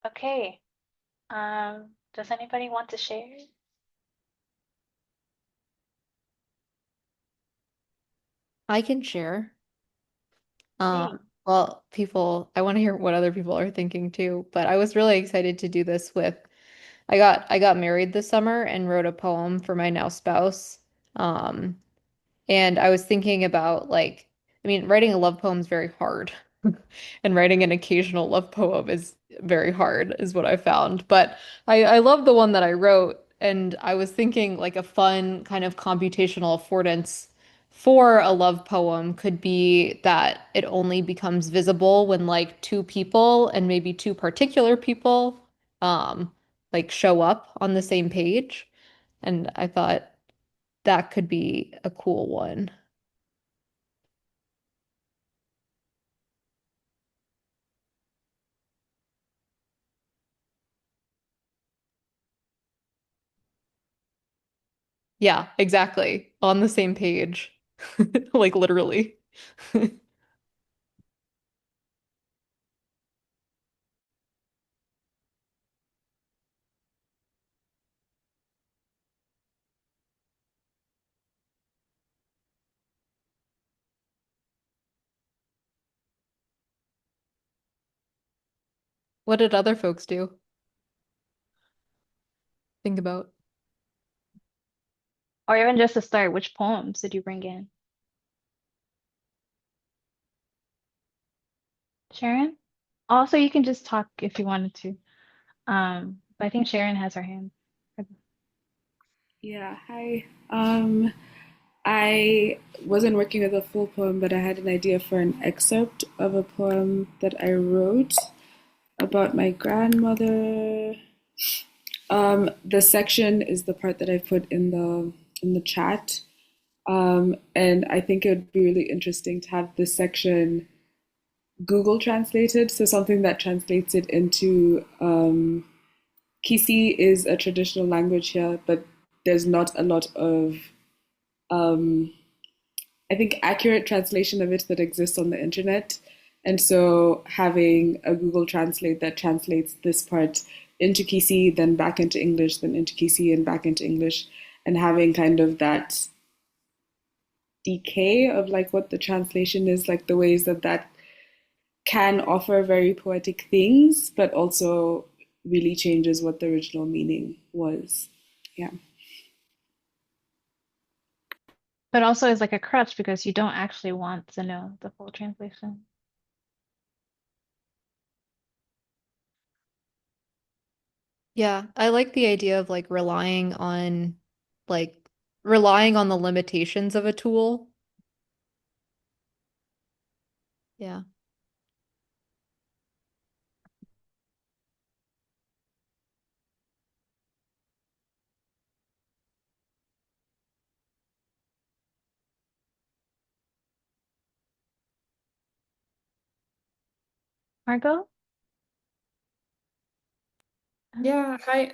[SPEAKER 1] Okay. Does anybody want to share?
[SPEAKER 2] I can share.
[SPEAKER 1] Great.
[SPEAKER 2] I want to hear what other people are thinking too, but I was really excited to do this with I got married this summer and wrote a poem for my now spouse. Um, And I was thinking about I mean, writing a love poem is very hard. And writing an occasional love poem is very hard, is what I found. But I love the one that I wrote, and I was thinking like a fun kind of computational affordance for a love poem could be that it only becomes visible when like two people and maybe two particular people um show up on the same page. And I thought that could be a cool one. Yeah, exactly. On the same page. Like literally. What did other folks do? Think about.
[SPEAKER 1] Or even just to start, which poems did you bring in? Sharon? Also, you can just talk if you wanted to. But I think Sharon has her hand.
[SPEAKER 4] Yeah, hi. I wasn't working with a full poem, but I had an idea for an excerpt of a poem that I wrote about my grandmother. The section is the part that I put in the chat. And I think it would be really interesting to have this section Google translated, so something that translates it into Kisi is a traditional language here, but there's not a lot of um, I think, accurate translation of it that exists on the internet. And so having a Google Translate that translates this part into Kisi, then back into English, then into Kisi and back into English, and having kind of that decay of like what the translation is, like the ways that that can offer very poetic things, but also really changes what the original meaning was. Yeah.
[SPEAKER 1] But also is like a crutch because you don't actually want to know the full translation.
[SPEAKER 2] Yeah, I like the idea of like relying on the limitations of a tool. Yeah.
[SPEAKER 1] Margot?
[SPEAKER 5] Yeah, hi.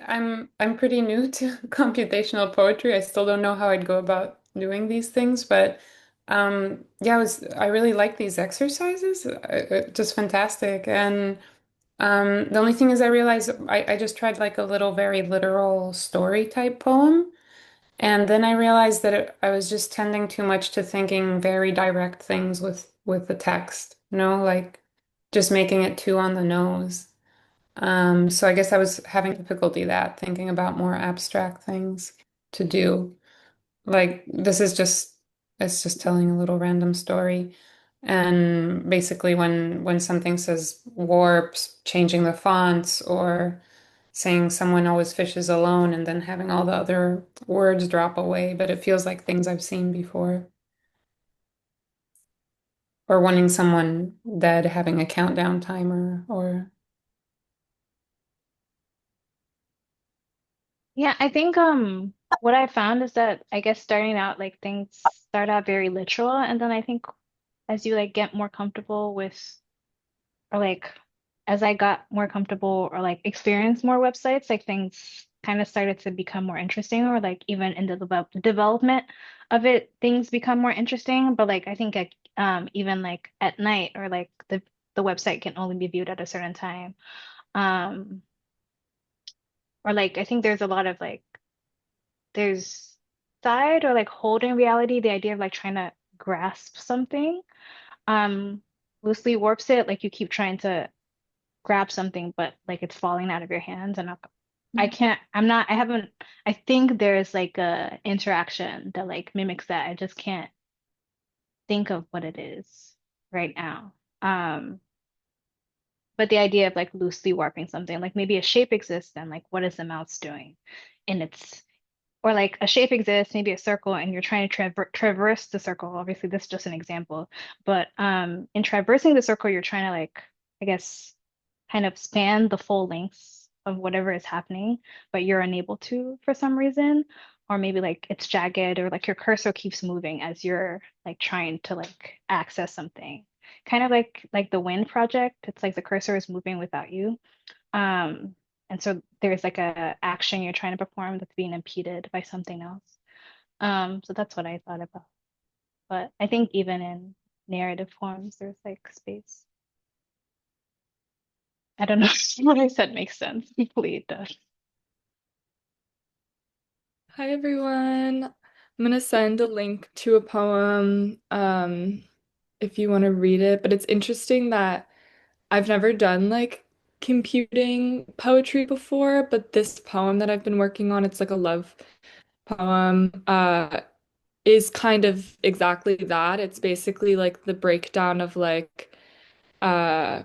[SPEAKER 5] I'm pretty new to computational poetry. I still don't know how I'd go about doing these things, but yeah, I really like these exercises. Just fantastic. And the only thing is I realized I just tried like a little very literal story type poem. And then I realized that I was just tending too much to thinking very direct things with the text, like just making it too on the nose. So I guess I was having difficulty that thinking about more abstract things to do. Like this is just it's just telling a little random story. And basically when something says warps, changing the fonts or saying someone always fishes alone and then having all the other words drop away, but it feels like things I've seen before. Or wanting someone dead having a countdown timer or
[SPEAKER 1] Yeah, I think what I found is that I guess starting out like things start out very literal and then I think as you like get more comfortable with or like as I got more comfortable or like experienced more websites, like things kind of started to become more interesting or like even in the development of it, things become more interesting. But like I think like, even like at night or like the website can only be viewed at a certain time. Um, or like I think there's a lot of like there's side or like holding reality, the idea of like trying to grasp something. Um, loosely warps it, like you keep trying to grab something, but like it's falling out of your hands. And I can't, I'm not, I haven't, I think there's like a interaction that like mimics that. I just can't think of what it is right now. But the idea of like loosely warping something, like maybe a shape exists, and like what is the mouse doing? And it's or like a shape exists, maybe a circle, and you're trying to traverse the circle. Obviously, this is just an example, but in traversing the circle, you're trying to like, I guess, kind of span the full length of whatever is happening, but you're unable to for some reason, or maybe like it's jagged, or like your cursor keeps moving as you're like trying to like access something. Kind of like the wind project. It's like the cursor is moving without you. Um, and so there's like a action you're trying to perform that's being impeded by something else. So that's what I thought about. But I think even in narrative forms, there's like space. I don't know if what I said makes sense. Hopefully it does.
[SPEAKER 6] Hi everyone. I'm gonna send a link to a poem if you want to read it, but it's interesting that I've never done like computing poetry before, but this poem that I've been working on, it's like a love poem, is kind of exactly that. It's basically like the breakdown of like uh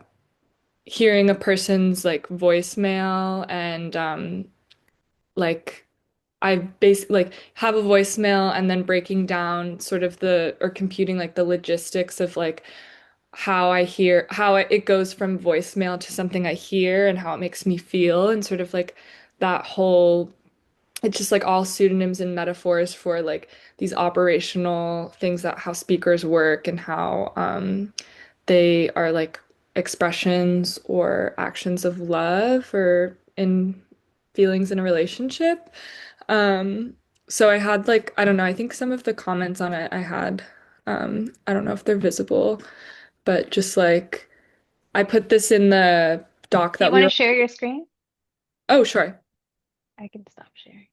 [SPEAKER 6] hearing a person's like voicemail and like I basically like have a voicemail and then breaking down sort of the or computing like the logistics of like how I hear it goes from voicemail to something I hear and how it makes me feel and sort of like that whole it's just like all pseudonyms and metaphors for like these operational things that how speakers work and how they are like expressions or actions of love or in feelings in a relationship. Um, so I had like, I don't know, I think some of the comments on it I had, I don't know if they're visible, but just like I put this in the doc
[SPEAKER 1] Do you
[SPEAKER 6] that we
[SPEAKER 1] want to
[SPEAKER 6] were,
[SPEAKER 1] share your screen?
[SPEAKER 6] oh, sure.
[SPEAKER 1] I can stop sharing.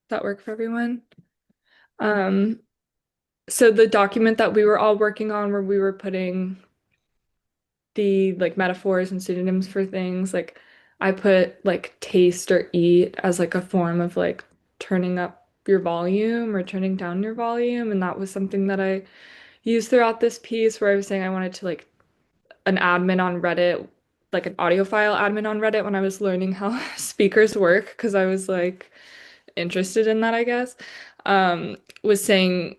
[SPEAKER 6] Does that work for everyone? Um, so the document that we were all working on where we were putting the like metaphors and pseudonyms for things, like I put like taste or eat as like a form of like turning up your volume or turning down your volume. And that was something that I used throughout this piece where I was saying I wanted to like an admin on Reddit, like an audiophile admin on Reddit when I was learning how speakers work, because I was like interested in that, I guess, was saying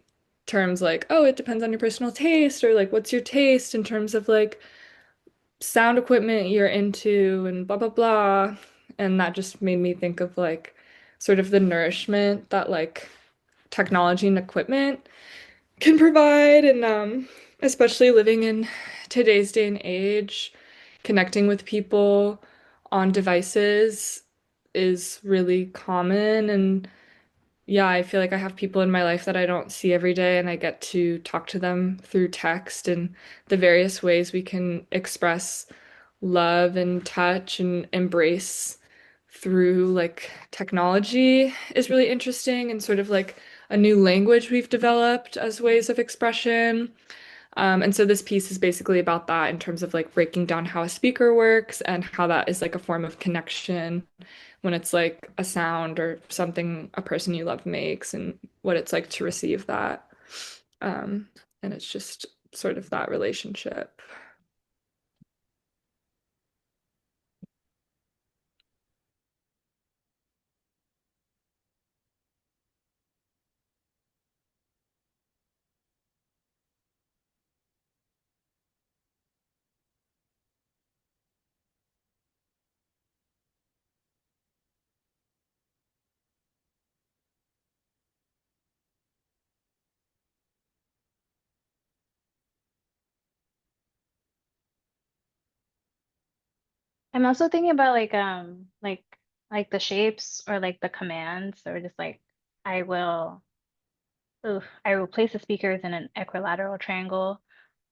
[SPEAKER 6] terms like, oh, it depends on your personal taste, or like, what's your taste in terms of like sound equipment you're into, and blah, blah, blah. And that just made me think of like sort of the nourishment that like technology and equipment can provide. And especially living in today's day and age, connecting with people on devices is really common. And yeah, I feel like I have people in my life that I don't see every day, and I get to talk to them through text and the various ways we can express love and touch and embrace through like technology is really interesting and sort of like a new language we've developed as ways of expression. And so this piece is basically about that in terms of like breaking down how a speaker works and how that is like a form of connection when it's like a sound or something a person you love makes and what it's like to receive that. Um, and it's just sort of that relationship.
[SPEAKER 1] I'm also thinking about like the shapes or like the commands or just like I will, I will place the speakers in an equilateral triangle.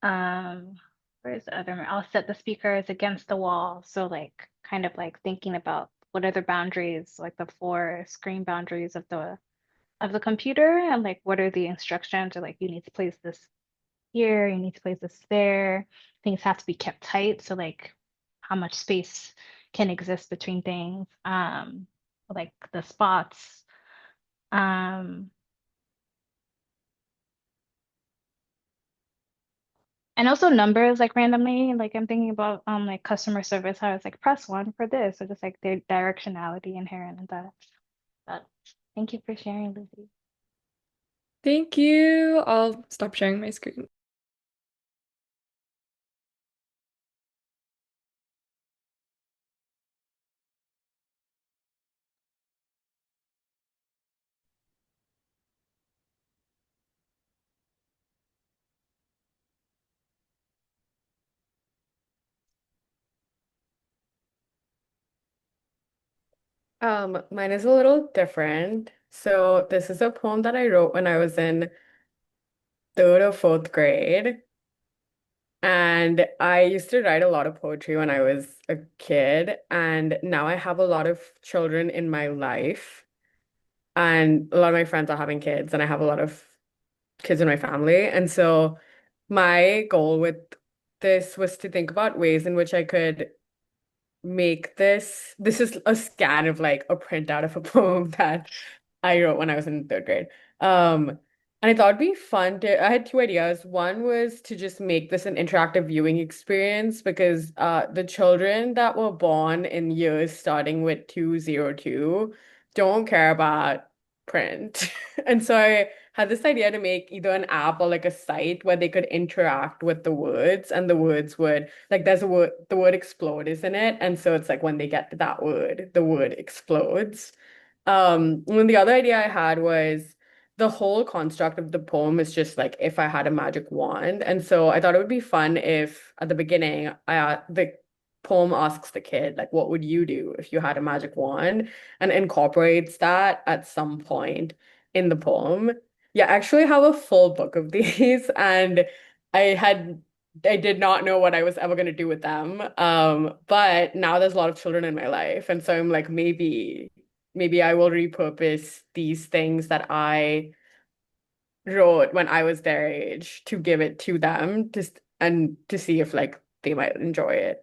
[SPEAKER 1] Um, where's the other? I'll set the speakers against the wall. So like kind of like thinking about what are the boundaries, like the four screen boundaries of the computer, and like what are the instructions, or like you need to place this here, you need to place this there. Things have to be kept tight. So like how much space can exist between things. Like the spots. Um, and also numbers like randomly. Like I'm thinking about like customer service, how it's like press one for this, or just like their directionality inherent in that. But thank you for sharing, Lucy.
[SPEAKER 6] Thank you. I'll stop sharing my screen.
[SPEAKER 7] Mine is a little different. So this is a poem that I wrote when I was in third or fourth grade. And I used to write a lot of poetry when I was a kid. And now I have a lot of children in my life. And a lot of my friends are having kids, and I have a lot of kids in my family. And so my goal with this was to think about ways in which I could make this. This is a scan of like a printout of a poem that I wrote when I was in third grade. Um, and I thought it'd be fun to, I had two ideas. One was to just make this an interactive viewing experience because the children that were born in years starting with 202 don't care about print. And so I had this idea to make either an app or like a site where they could interact with the words, and the words would like there's a word, the word explode is in it. And so it's like when they get to that word, the word explodes. And the other idea I had was the whole construct of the poem is just like if I had a magic wand. And so I thought it would be fun if at the beginning, the poem asks the kid, like, what would you do if you had a magic wand? And incorporates that at some point in the poem. Yeah, I actually have a full book of these, and I had I did not know what I was ever going to do with them. But now there's a lot of children in my life, and so I'm like, maybe I will repurpose these things that I wrote when I was their age to give it to them just and to see if like they might enjoy it.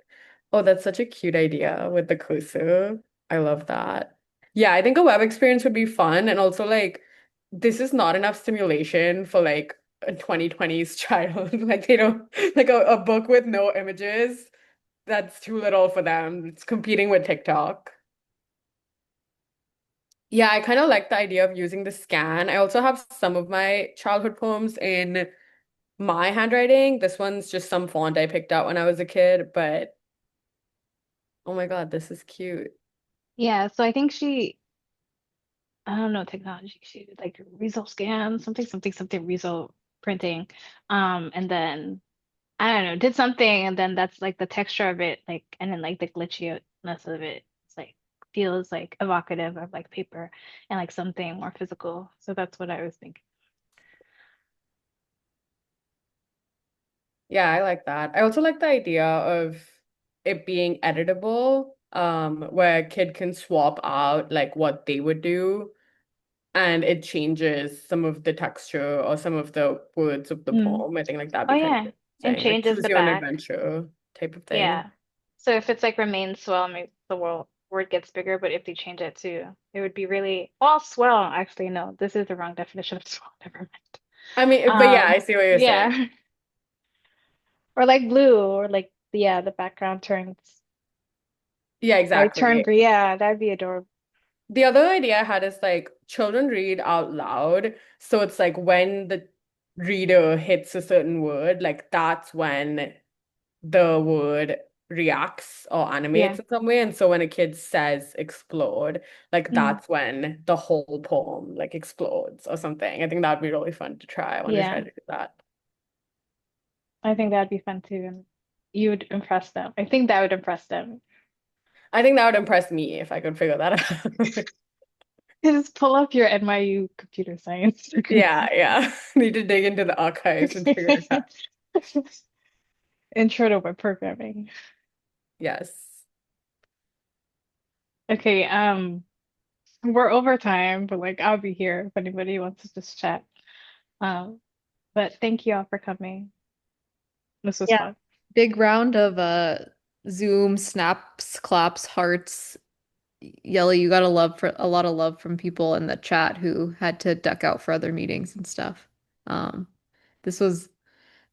[SPEAKER 7] Oh, that's such a cute idea with the kusu. I love that. Yeah, I think a web experience would be fun, and also like this is not enough stimulation for like a 2020s child. Like they don't like a book with no images, that's too little for them. It's competing with TikTok. Yeah, I kind of like the idea of using the scan. I also have some of my childhood poems in my handwriting. This one's just some font I picked out when I was a kid, but oh my God, this is cute.
[SPEAKER 1] Yeah, so I think I don't know, technology, she did like result scan, something result printing. And then I don't know, did something, and then that's like the texture of it, like, and then like the glitchiness of it, it's like feels like evocative of like paper and like something more physical. So that's what I was thinking.
[SPEAKER 7] Yeah, I like that. I also like the idea of it being editable, where a kid can swap out like what they would do, and it changes some of the texture or some of the words of the
[SPEAKER 1] Mm.
[SPEAKER 7] poem. I think like that'd
[SPEAKER 1] Oh
[SPEAKER 7] be kind of
[SPEAKER 1] yeah, and
[SPEAKER 7] interesting. Like
[SPEAKER 1] changes
[SPEAKER 7] choose
[SPEAKER 1] the
[SPEAKER 7] your own
[SPEAKER 1] back.
[SPEAKER 7] adventure type of thing.
[SPEAKER 1] Yeah. So if it's like remains swell, maybe the word gets bigger, but if they change it to, it would be really, well, swell, actually, no, this is the wrong definition of swell, never mind.
[SPEAKER 7] I mean, but yeah, I see what you're saying.
[SPEAKER 1] Yeah. Or like blue, or like, yeah, the background turns,
[SPEAKER 7] Yeah,
[SPEAKER 1] or turn
[SPEAKER 7] exactly.
[SPEAKER 1] green. Yeah, that'd be adorable.
[SPEAKER 7] The other idea I had is like children read out loud. So it's like when the reader hits a certain word, like that's when the word reacts or
[SPEAKER 1] Yeah.
[SPEAKER 7] animates in some way. And so when a kid says explode, like
[SPEAKER 1] Mm.
[SPEAKER 7] that's when the whole poem like explodes or something. I think that'd be really fun to try. I want to try
[SPEAKER 1] Yeah.
[SPEAKER 7] to do that.
[SPEAKER 1] I think that'd be fun too. And you would impress them. I think that would impress them.
[SPEAKER 7] I think that would impress me if I could figure that out.
[SPEAKER 1] Just pull up your NYU computer science degree.
[SPEAKER 7] Yeah, yeah. Need to dig into the archives and figure it out.
[SPEAKER 1] Intro to web programming.
[SPEAKER 7] Yes.
[SPEAKER 1] Okay, we're over time, but like I'll be here if anybody wants to just chat. Um, but thank you all for coming. This was
[SPEAKER 2] Yeah.
[SPEAKER 1] fun.
[SPEAKER 2] Big round of Zoom snaps, claps, hearts. Yelly, you got a lot of love from people in the chat who had to duck out for other meetings and stuff. Um, this was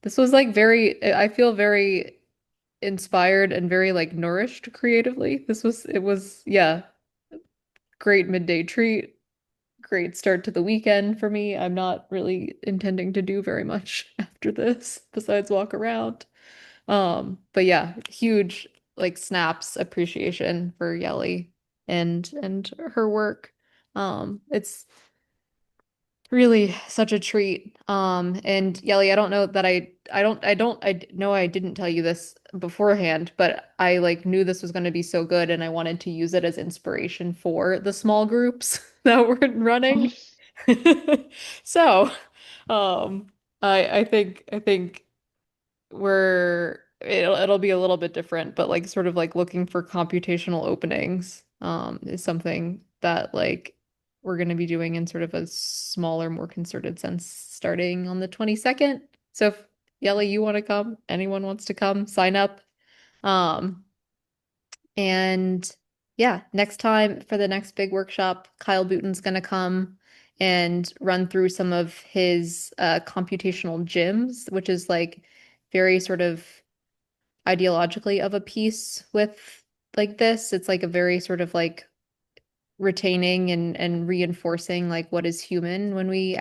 [SPEAKER 2] this was like very, I feel very inspired and very like nourished creatively. It was, yeah, great midday treat, great start to the weekend for me. I'm not really intending to do very much after this besides walk around. But yeah, huge like snaps appreciation for Yelly and her work. It's really such a treat. And Yelly, I don't know that I know I didn't tell you this beforehand, but I like knew this was going to be so good and I wanted to use it as inspiration for the small groups that we're running. So, um, I think it'll be a little bit different, but like sort of like looking for computational openings is something that like we're going to be doing in sort of a smaller, more concerted sense starting on the 22nd. So if Yelly, you want to come, anyone wants to come, sign up. Um, and yeah, next time for the next big workshop, Kyle Booten's going to come and run through some of his computational gyms, which is like very sort of ideologically of a piece with like this. It's like a very sort of like retaining and reinforcing like what is human when we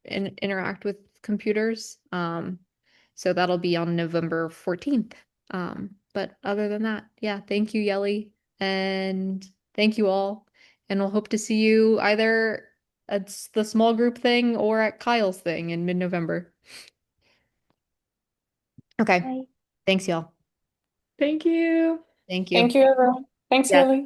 [SPEAKER 2] interact with computers. So that'll be on November 14th. But other than that, yeah, thank you, Yelly, and thank you all. And we'll hope to see you either at the small group thing or at Kyle's thing in mid-November. Okay.
[SPEAKER 1] Bye.
[SPEAKER 2] Thanks, y'all.
[SPEAKER 6] Thank you.
[SPEAKER 2] Thank you.
[SPEAKER 5] Thank you, everyone. Thanks,
[SPEAKER 2] Yeah.
[SPEAKER 5] Lily.